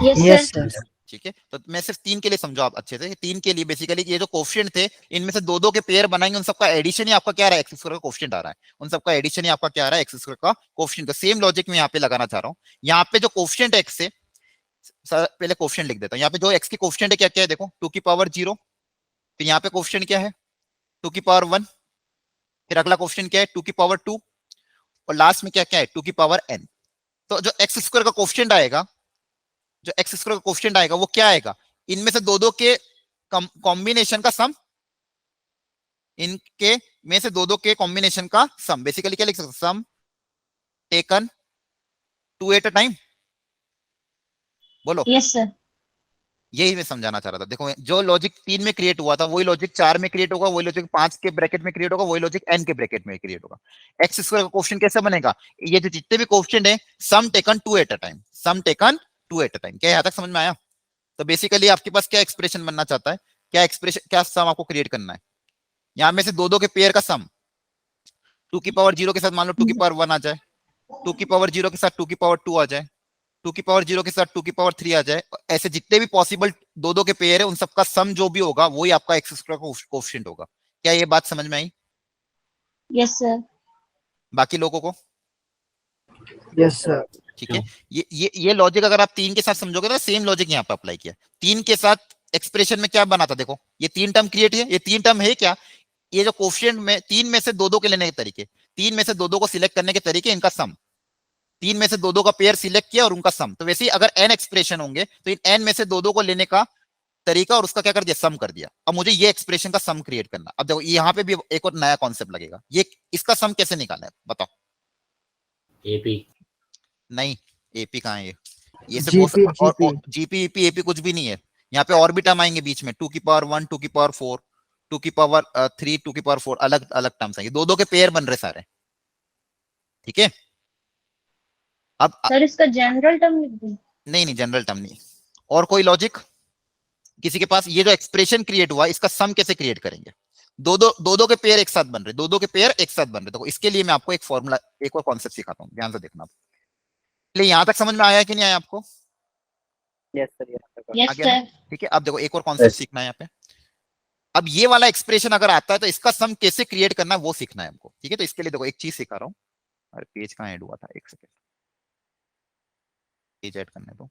Yes yes sir. सर। ठीक है, तो मैं सिर्फ 3 के लिए समझा आप अच्छे से, 3 के लिए बेसिकली ये जो कोफिशिएंट थे इनमें से दो दो के पेयर बनाएंगे, उन सबका एडिशन ही आपका क्या आ रहा है, एक्स स्क्वायर का कोफिशिएंट आ रहा है। उन सबका एडिशन ही आपका क्या आ रहा है, एक्स स्क्वायर का कोफिशिएंट। तो सेम लॉजिक में यहाँ पे लगाना चाह रहा हूँ। यहाँ पे जो कोफिशिएंट है एक्स से, पहले कोफिशिएंट लिख देता हूँ। यहाँ पे जो एक्स की कोफिशिएंट है क्या क्या है, देखो 2 की पावर 0, फिर यहाँ पे कोफिशिएंट क्या है 2 की पावर 1, फिर अगला कोफिशिएंट क्या है 2 की पावर 2, और लास्ट में क्या क्या है 2 की पावर n। तो जो एक्स स्क्वायर का कोफिशिएंट आएगा, जो एक्स स्क्वायर का कोफिशिएंट आएगा वो क्या आएगा, इनमें से दो दो के कॉम्बिनेशन का सम, इनके में से दो दो के कॉम्बिनेशन का सम। बेसिकली क्या लिख सकते, सम टेकन 2 एट अ टाइम। बोलो। Yes sir. यही मैं समझाना चाह रहा था। देखो जो लॉजिक 3 में क्रिएट हुआ था वही लॉजिक 4 में क्रिएट होगा, वही लॉजिक 5 के ब्रैकेट में क्रिएट होगा, वही लॉजिक n के ब्रैकेट में क्रिएट होगा। एक्स स्क्वायर का कोफिशिएंट कैसे बनेगा, ये जो जितने भी कोफिशिएंट है sum taken 2 at a time, sum taken 2 at a time. क्या यहाँ तक समझ में आया? तो बेसिकली आपके पास क्या एक्सप्रेशन बनना चाहता है, क्या एक्सप्रेशन, क्या सम आपको क्रिएट करना है, यहाँ में से दो दो के पेयर का सम। 2 की पावर 0 के साथ मान लो 2 की पावर 1 आ जाए, 2 की पावर 0 के साथ 2 की पावर 2 आ जाए, 2 की पावर 0 के साथ 2 की पावर 3 आ जाए, ऐसे जितने भी पॉसिबल दो दो के पेयर है उन सबका सम जो भी होगा वही आपका एक्स स्क्वायर का कोफिशिएंट होगा। क्या ये बात समझ में आई? Yes sir. बाकी लोगों को? Yes sir. ठीक है, ये लॉजिक अगर आप 3 के साथ समझोगे तो सेम लॉजिक यहाँ पे अप्लाई किया। 3 के साथ एक्सप्रेशन में क्या बना था, देखो ये 3 टर्म क्रिएट है, ये 3 टर्म है क्या, ये जो कोफिशिएंट में 3 में से 2-2 के लेने के तरीके, 3 में से 2-2 को सिलेक्ट करने के तरीके, इनका सम, 3 में से 2-2 का पेयर सिलेक्ट किया और उनका सम। तो वैसे ही अगर n एक्सप्रेशन होंगे तो इन n में से 2-2 को लेने का तरीका और उसका क्या कर दिया, सम कर दिया। अब मुझे ये एक्सप्रेशन का सम क्रिएट करना। अब देखो यहाँ पे भी एक और नया कॉन्सेप्ट लगेगा, ये इसका सम कैसे निकालना है बताओ? एपी नहीं, एपी कहाँ है ये GP, और जीपी ईपी एपी कुछ भी नहीं है। यहाँ पे और भी टर्म आएंगे बीच में, 2 की पावर 1, 2 की पावर 4, 2 की पावर 3, 2 की पावर 4, अलग अलग टर्म्स आएंगे, 2-2 के पेयर बन रहे सारे। ठीक है, अब सर इसका जनरल टर्म लिख दूं? नहीं जनरल टर्म नहीं। और कोई लॉजिक किसी के पास? ये जो एक्सप्रेशन क्रिएट हुआ इसका सम कैसे क्रिएट करेंगे? 2-2 के पेयर एक साथ बन रहे, 2-2 के पेयर एक साथ बन रहे। तो इसके लिए मैं आपको एक फॉर्मूला, एक और कॉन्सेप्ट सिखाता हूँ, ध्यान से देखना। यहां तक समझ में आया कि नहीं आया आपको? Yes sir. यस आ गया ना? सर। ठीक है, अब देखो एक और कॉन्सेप्ट सीखना है यहाँ पे। अब ये वाला एक्सप्रेशन अगर आता है तो इसका सम कैसे क्रिएट करना है वो सीखना है हमको। ठीक है, तो इसके लिए देखो एक चीज सिखा रहा हूँ। अरे पेज कहाँ ऐड हुआ था, एक सेकेंड, पेज ऐड करने दो।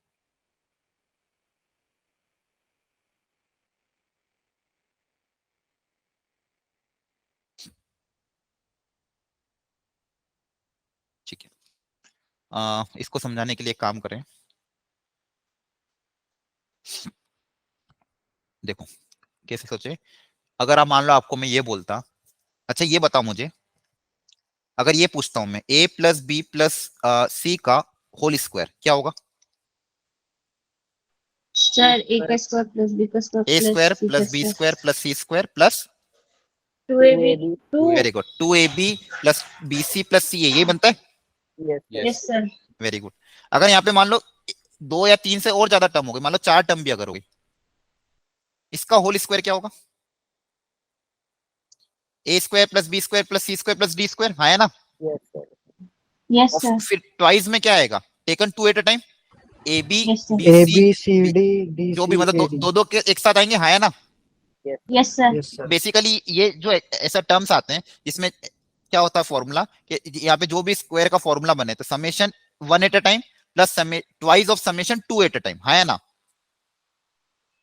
ठीक है, इसको समझाने के लिए एक काम करें। देखो कैसे सोचे, अगर आप मान लो आपको मैं ये बोलता, अच्छा ये बताओ मुझे, अगर ये पूछता हूं मैं a plus B plus C का होल स्क्वायर क्या होगा? सर ए का स्क्वायर प्लस बी का square A square plus C का plus B square square plus C square plus 2ab 2 very good 2ab plus bc plus C, यही बनता है। Yes sir. Very good. अगर यहाँ पे मान लो 2 या 3 से और ज्यादा टर्म हो गए, मान लो 4 टर्म भी अगर हो गई, इसका होल स्क्वायर क्या होगा? A square plus B square plus C square plus D square, हाँ है ना? यस और सर। फिर ट्वाइस में क्या आएगा, taken 2 at a time, A B yes sir. B A C, B C D D जो C भी मतलब A D। 2-2 के एक साथ आएंगे, हाँ है ना? Yes sir. Yes sir. Basically ये जो ऐसा टर्म्स आते हैं जिसमें क्या होता है फॉर्मूला, कि यहाँ पे जो भी स्क्वायर का फॉर्मूला बने तो summation 1 eight a time plus twice of summation 2 at a time, हाँ है ना?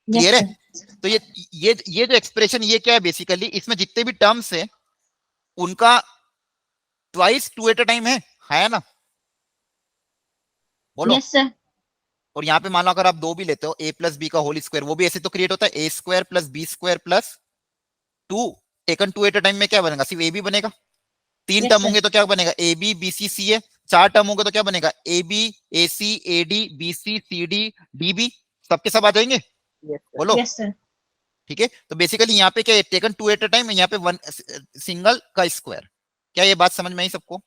यस क्लियर है? सर। तो ये जो एक्सप्रेशन ये क्या है, बेसिकली इसमें जितने भी टर्म्स है उनका ट्वाइस 2 एट अ टाइम है ना? बोलो। Yes sir. और यहाँ पे मान लो अगर आप 2 भी लेते हो, a प्लस बी का होल स्क्वायर, वो भी ऐसे तो क्रिएट होता है, A square plus B square plus 2, taken 2 at a time में क्या बनेगा, सिर्फ ए बी बनेगा। 3 Yes, टर्म sir. होंगे तो क्या बनेगा, ए बी बी सी सी है। 4 टर्म होंगे तो क्या बनेगा, A B A C A D B C C D D B, सबके सब आ जाएंगे। बोलो। Yes, sir. ठीक है, तो बेसिकली यहाँ पे क्या है, टेकन 2 एट अ टाइम, यहाँ पे वन सिंगल का स्क्वायर। क्या ये बात समझ में आई सबको?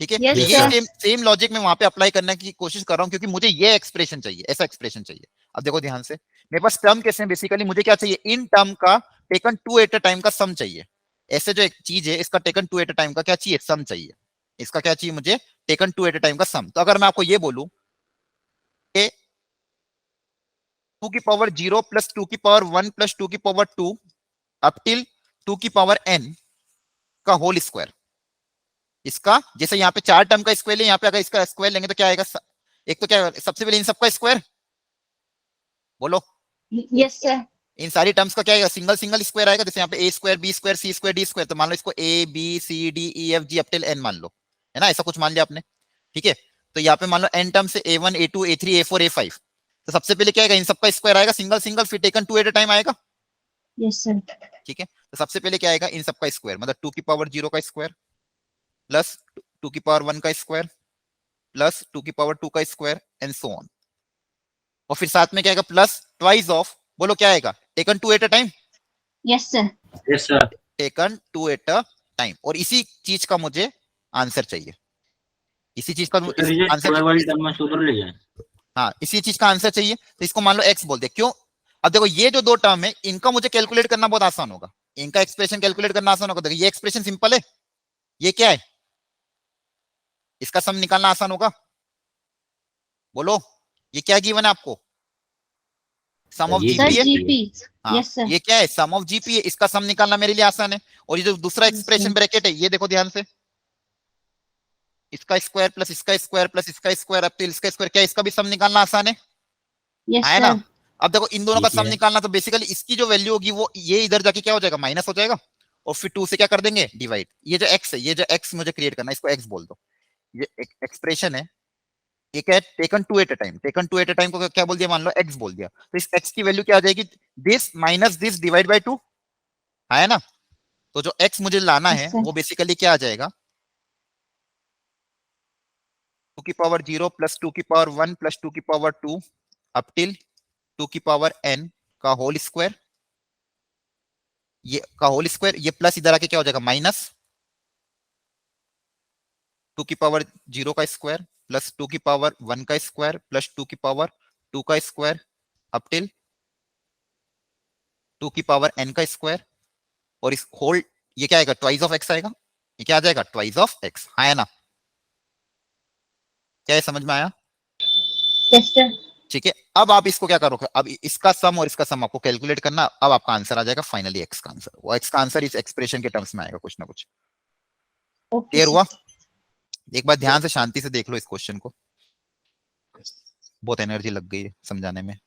ठीक है, Yes, तो Yes, ये sir. सेम लॉजिक में वहां पे अप्लाई करने की कोशिश कर रहा हूँ, क्योंकि मुझे ये एक्सप्रेशन चाहिए, ऐसा एक्सप्रेशन चाहिए। अब देखो ध्यान से, मेरे पास टर्म कैसे हैं, बेसिकली मुझे क्या चाहिए, इन टर्म का टेकन 2 एट अ टाइम का सम चाहिए। ऐसे जो एक चीज है इसका टेकन 2 एट अ टाइम का क्या चाहिए, सम चाहिए। इसका क्या चाहिए मुझे, टेकन 2 एट अ टाइम का सम। तो अगर मैं आपको ये बोलूं कि 2 की पावर 0 प्लस 2 की पावर 1 प्लस 2 की पावर 2 अप टिल 2 की पावर n का होल स्क्वायर, इसका जैसे यहाँ पे 4 टर्म का स्क्वायर है, यहाँ पे अगर इसका स्क्वायर लेंगे तो क्या आएगा, एक तो क्या, सबसे पहले इन सबका स्क्वायर, बोलो। Yes, sir. इन सारी टर्म्स का क्या आएगा, सिंगल सिंगल स्क्वायर आएगा। जैसे यहाँ पे A square B square C square D square, तो मान लो इसको A B C D E F G up till N मान लो, है ना, ऐसा कुछ मान लिया आपने। ठीक है, तो यहाँ पे मान लो एन टर्म से A1 A2 A3 A4 A5, तो सबसे पहले क्या आएगा, इन सबका स्क्वायर आएगा सिंगल सिंगल, फिर टेकन 2 एट अ टाइम आएगा। Yes, sir. ठीक है, तो सबसे पहले क्या आएगा, इन सबका स्क्वायर, मतलब 2 की पावर 0 का स्क्वायर प्लस 2 की पावर 1 का स्क्वायर प्लस 2 की पावर 2 का स्क्वायर एंड सो ऑन। और फिर साथ में क्या आएगा, प्लस ट्वाइस ऑफ, बोलो क्या आएगा, taken 2 at a time, Yes, sir. yes sir. Taken 2 at a time. और इसी चीज का मुझे आंसर चाहिए, इसी चीज का तो सर ये आंसर, वाली टर्म में सुधर ले जाए। हाँ इसी चीज का आंसर चाहिए। तो इसको मान लो x बोल दे, क्यों? अब देखो ये जो 2 टर्म है इनका मुझे कैलकुलेट करना बहुत आसान होगा, इनका एक्सप्रेशन कैलकुलेट करना आसान होगा। देखो ये एक्सप्रेशन सिंपल है, ये क्या है, इसका सम निकालना आसान होगा। बोलो, ये क्या गिवन है आपको, सम ऑफ ये सर जीपी है। जीपी हाँ, यस सर ये क्या है, सम ऑफ जीपी है, इसका सम निकालना मेरे लिए आसान है। और ये जो दूसरा Yes, एक्सप्रेशन sir. ब्रैकेट है, ये देखो ध्यान से, इसका स्क्वायर प्लस इसका स्क्वायर प्लस इसका स्क्वायर अप टिल इसका स्क्वायर, क्या इसका भी सम निकालना आसान है? यस है ना? सर अब देखो इन दोनों का ठीक सम है। निकालना, तो बेसिकली इसकी जो वैल्यू होगी वो ये इधर जाके क्या हो जाएगा, माइनस हो जाएगा, और फिर 2 से क्या कर देंगे, डिवाइड। ये जो x है, ये जो x मुझे क्रिएट करना है, इसको x बोल दो। ये एक एक्सप्रेशन है, ये क्या है, taken two at a time. Taken two at a time को क्या बोल दिया, मान लो x बोल दिया, तो इस x की वैल्यू क्या आ जाएगी, this minus this divide by 2, है ना? तो जो x मुझे लाना Yes, है sir. वो बेसिकली क्या आ जाएगा, 2 की पावर 0 प्लस 2 की पावर 1 प्लस 2 की पावर 2 अप टिल 2 की पावर n का होल स्क्वायर, ये का होल स्क्वायर, ये प्लस इधर आके क्या हो जाएगा, माइनस 2 की पावर 0 का स्क्वायर प्लस 2 की पावर 1 का स्क्वायर प्लस 2 की पावर 2 का स्क्वायर अप टिल 2 की पावर n का स्क्वायर, और इस होल, ये क्या आएगा, ट्वाइस ऑफ x आएगा, ये क्या आ जाएगा, ट्वाइस ऑफ x, है ना? क्या ये समझ में आया? यस सर ठीक है, अब आप इसको क्या करोगे, अब इसका सम और इसका सम आपको कैलकुलेट करना, अब आपका आंसर आ जाएगा फाइनली x का आंसर, वो x का आंसर इस एक्सप्रेशन के टर्म्स में आएगा कुछ ना कुछ। ओके क्लियर हुआ? एक बार ध्यान से शांति से देख लो इस क्वेश्चन को, बहुत एनर्जी लग गई है समझाने में।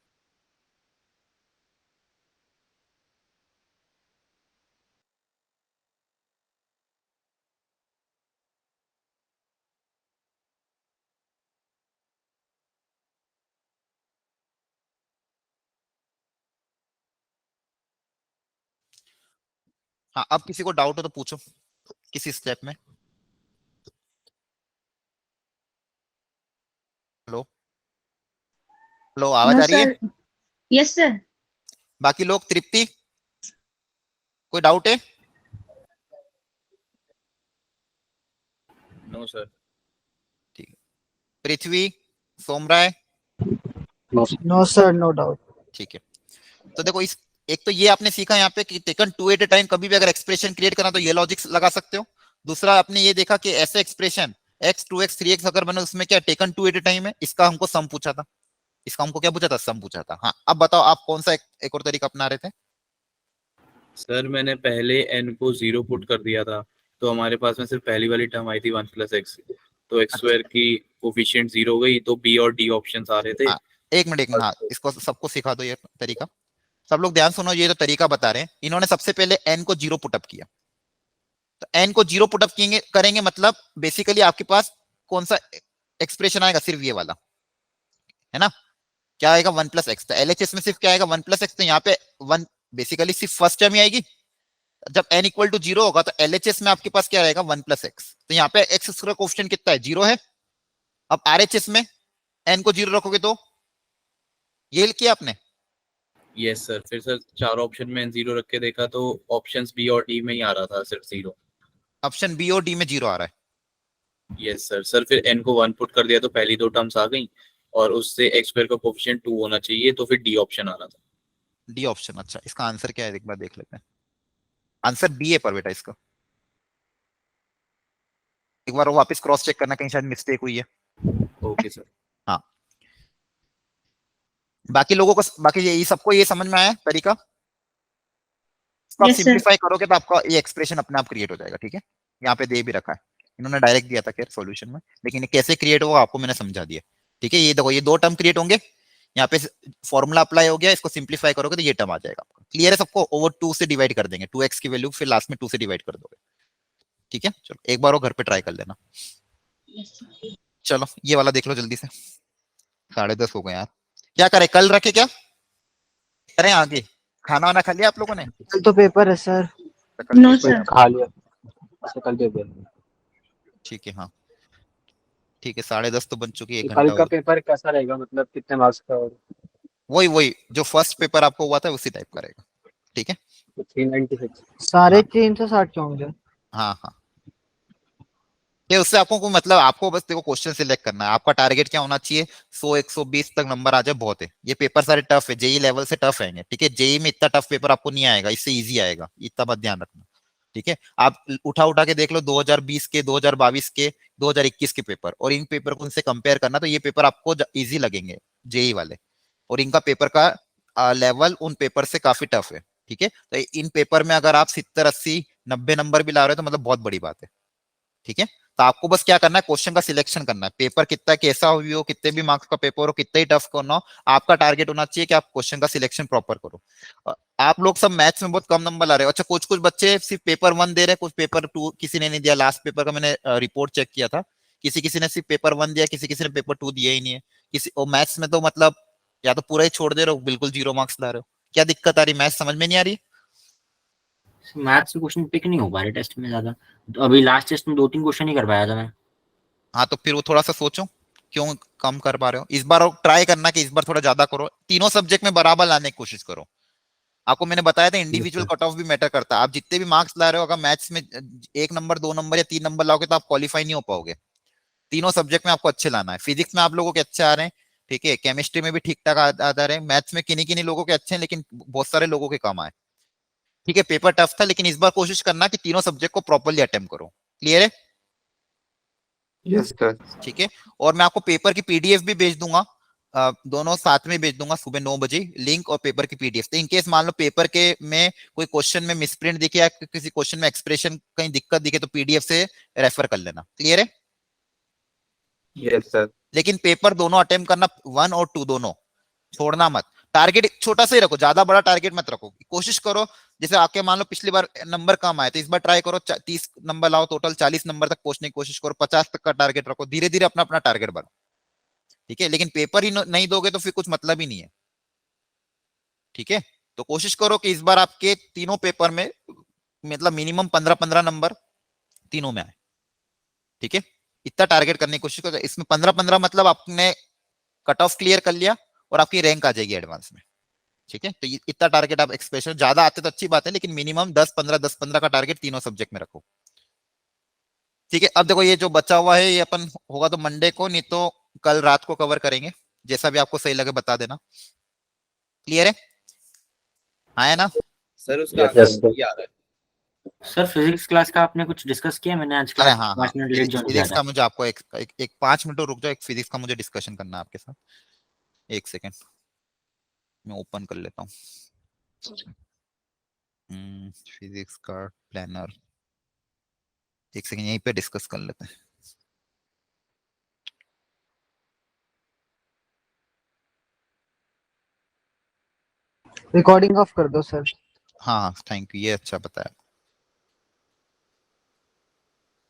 हाँ, अब किसी को डाउट हो तो पूछो किसी स्टेप में। हेलो हेलो, आवाज नो आ रही है? सर यस सर बाकी लोग, तृप्ति कोई डाउट है? No sir. ठीक है, Prithvi, Somray, no sir, no doubt. ठीक है। तो देखो इस, एक तो ये आपने सीखा यहाँ पे कि taken two at a time, कभी भी अगर एक्सप्रेशन क्रिएट करना तो ये लॉजिक लगा सकते हो। दूसरा आपने ये देखा कि ऐसे एक्सप्रेशन x 2x 3x अगर बने उसमें क्या taken two at a time है, इसका हमको सम पूछा था, इसका हमको क्या पूछा था, सम पूछा था। हाँ, अब बताओ आप कौन सा एक और तरीका अपना रहे थे? सर मैंने पहले n को 0 पुट कर दिया था, तो हमारे पास में सिर्फ पहली वाली टर्म आई थी 1 प्लस एक्स, तो एक्स स्क्वायर की कोफिशिएंट 0 हो गई, तो b और d ऑप्शंस आ रहे थे। हाँ, एक मिनट, हाँ इसको सबको सिखा दो ये तरीका। सब लोग ध्यान सुनो, ये जो तरीका बता रहे हैं, इन्होंने सबसे पहले n को 0 पुटअप किया, तो n को 0 पुटअप करेंगे मतलब बेसिकली आपके पास कौन सा एक्सप्रेशन आएगा, सिर्फ ये वाला, है ना? क्या आएगा, 1 प्लस एक्स। तो एलएचएस में सिर्फ क्या आएगा, 1 प्लस एक्स, तो यहाँ पे 1 बेसिकली सिर्फ फर्स्ट टर्म ही आएगी। जब n इक्वल टू 0 होगा तो एलएचएस में आपके पास क्या रहेगा, 1 प्लस एक्स, तो यहाँ पे एक्स का कोएफिशिएंट कितना है, 0 है। अब आरएचएस में n को 0 रखोगे तो ये किया आपने। यस सर, फिर सर चार ऑप्शन में n0 रख के देखा तो ऑप्शंस b और d में ही आ रहा था सिर्फ 0। ऑप्शन बी और डी में 0 आ रहा है। यस सर, सर फिर n को 1 पुट कर दिया तो पहली दो टर्म्स आ गई, और उससे x स्क्वायर का कोफिशिएंट 2 होना चाहिए, तो फिर d ऑप्शन आ रहा था। डी ऑप्शन, अच्छा इसका आंसर क्या है एक बार देख लेते हैं। आंसर बी है पर बेटा इसका, एक बार वो वापस क्रॉस चेक करना, कहीं शायद मिस्टेक हुई है। Okay sir. हाँ, बाकी लोगों को, बाकी ये सबको ये समझ में आया तरीका? इसको आप Yes, sir. सिंप्लीफाई करोगे तो आपका ये एक्सप्रेशन अपने आप क्रिएट हो जाएगा। ठीक है, यहाँ पे दे भी रखा है, इन्होंने डायरेक्ट दिया था खैर सॉल्यूशन में, लेकिन ये कैसे क्रिएट होगा आपको मैंने समझा दिया। ठीक है, ये देखो ये दो टर्म क्रिएट होंगे, यहाँ पे फॉर्मूला अप्लाई हो गया, इसको सिंप्लीफाई करोगे तो ये टर्म आ जाएगा आपका। क्लियर है सबको? ओवर 2 से डिवाइड कर देंगे, 2x की वैल्यू फिर लास्ट में 2 से डिवाइड कर दोगे। ठीक है, चलो एक बार वो घर पे ट्राई कर लेना। चलो ये वाला देख लो जल्दी से, 10:30 हो गए यार। क्या करें, कल रखे क्या करें आगे? खाना वाना खा लिया आप लोगों ने? कल तो पेपर है सर। नो सर खा लिया, अच्छा कल दे दे। ठीक है, हाँ ठीक है, 10:30 तो बन चुकी है, 1 कल घंटा का और। पेपर कैसा रहेगा, मतलब कितने मार्क्स का होगा? वही वही जो फर्स्ट पेपर आपको हुआ था उसी टाइप का रहेगा। ठीक है, 396। सारे हाँ। 360 के होंगे। हाँ हाँ, ये उससे आपको कोई मतलब, आपको बस देखो क्वेश्चन सिलेक्ट करना है, आपका टारगेट क्या होना चाहिए, 100 120 तक नंबर आ जाए बहुत है। ये पेपर सारे टफ है, जेई लेवल से टफ आएंगे। ठीक है, जेई में इतना टफ पेपर आपको नहीं आएगा, इससे इजी आएगा, इतना बात ध्यान रखना। ठीक है, आप उठा उठा के देख लो 2020 के, 2022 के, 2021 के पेपर, और इन पेपर को उनसे कंपेयर करना, तो ये पेपर आपको इजी लगेंगे जेई वाले, और इनका पेपर का लेवल उन पेपर से काफी टफ है, ठीक है। तो इन पेपर में अगर आप 70 80 90 नंबर भी ला रहे हो तो मतलब बहुत बड़ी बात है, ठीक है। तो आपको बस क्या करना है, क्वेश्चन का सिलेक्शन करना है। पेपर कितना कैसा हो, कितने भी मार्क्स का पेपर हो, कितना ही टफ करना हो, आपका टारगेट होना चाहिए कि आप क्वेश्चन का सिलेक्शन प्रॉपर करो। आप लोग सब मैथ्स में बहुत कम नंबर ला रहे हो। अच्छा, कुछ कुछ बच्चे सिर्फ पेपर 1 दे रहे हैं, कुछ पेपर 2 किसी ने नहीं दिया। लास्ट पेपर का मैंने रिपोर्ट चेक किया था, किसी किसी ने सिर्फ पेपर 1 दिया, किसी किसी ने पेपर 2 दिया ही नहीं है। किसी और मैथ्स में तो मतलब या तो पूरा ही छोड़ दे रहे हो, बिल्कुल 0 मार्क्स ला रहे हो। क्या दिक्कत आ रही, मैथ्स समझ में नहीं आ रही? मैथ्स के क्वेश्चन पिक नहीं हो पा रहे टेस्ट में ज्यादा। तो अभी लास्ट टेस्ट में 2-3 क्वेश्चन ही कर पाया था मैं। हाँ, तो फिर वो थोड़ा सा सोचो क्यों कम कर पा रहे हो। इस बार ट्राई करना कि इस बार थोड़ा ज्यादा करो, तीनों सब्जेक्ट में बराबर लाने की कोशिश करो। आपको मैंने बताया था इंडिविजुअल कट ऑफ भी मैटर करता है। आप जितने भी मार्क्स ला रहे हो, अगर मैथ्स में 1 नंबर 2 नंबर या 3 नंबर लाओगे तो आप क्वालिफाई नहीं हो पाओगे। तीनों सब्जेक्ट में आपको अच्छे लाना है। फिजिक्स में आप लोगों के अच्छे आ रहे हैं, ठीक है। केमिस्ट्री में भी ठीक ठाक आ रहे हैं। मैथ्स में किन्हीं किन्हीं लोगों के अच्छे हैं, लेकिन बहुत सारे लोगों के कम आए, ठीक है। पेपर टफ था, लेकिन इस बार कोशिश करना कि तीनों सब्जेक्ट को प्रॉपरली अटेम्प्ट करो। क्लियर है? Yes sir. ठीक है। और मैं आपको पेपर की पीडीएफ भी भेज दूंगा, दोनों साथ में भेज दूंगा सुबह 9 बजे, लिंक और पेपर की पीडीएफ। तो इनकेस मान लो पेपर के में कोई क्वेश्चन में मिसप्रिंट दिखे या किसी क्वेश्चन में एक्सप्रेशन कहीं दिक्कत दिखे तो पीडीएफ से रेफर कर लेना। क्लियर है? Yes sir. लेकिन पेपर दोनों अटेम्प्ट करना, 1 और 2 दोनों, छोड़ना मत। टारगेट छोटा सा ही रखो, ज्यादा बड़ा टारगेट मत रखो। कोशिश करो जैसे आपके मान लो पिछली बार नंबर कम आए तो इस बार ट्राई करो 30 नंबर लाओ, टोटल 40 नंबर तक पहुंचने की कोशिश करो। 50 तक का टारगेट रखो, धीरे धीरे अपना अपना टारगेट बढ़ाओ, ठीक है। लेकिन पेपर ही नहीं दोगे तो फिर कुछ मतलब ही नहीं है, ठीक है। तो कोशिश करो कि इस बार आपके तीनों पेपर में मतलब मिनिमम 15-15 नंबर तीनों में आए, ठीक है। इतना टारगेट करने की कोशिश करो। इसमें 15-15 मतलब आपने कट ऑफ क्लियर कर लिया और आपकी रैंक आ जाएगी एडवांस में, ठीक है। तो इतना टारगेट आप एक्सपेक्टेशन, ज्यादा आते तो अच्छी बात है, लेकिन मिनिमम 10-15 का टारगेट तीनों सब्जेक्ट में रखो, ठीक है। अब देखो ये जो बचा हुआ है ये अपन होगा तो मंडे को, नहीं तो कल रात को कवर करेंगे, जैसा भी आपको सही लगे बता देना। क्लियर है? आया ना? सर उसका Yes, आंसर sir. नहीं आ रहा है। सर फिजिक्स क्लास का आपने कुछ डिस्कस किया? मैंने आज अरे क्लास हाँ हाँ, 5 मिनट लेट ज्वाइन किया फिजिक्स था। का मुझे आपको एक 5 मिनट रुक जाओ। एक फिजिक्स का मुझे डिस्कशन करना है आपके साथ, एक सेकेंड मैं ओपन कर लेता हूँ। फिजिक्स का प्लानर, एक सेकेंड यहीं पे डिस्कस कर लेते हैं। रिकॉर्डिंग ऑफ कर दो सर। हाँ हाँ, थैंक यू, ये अच्छा बताया।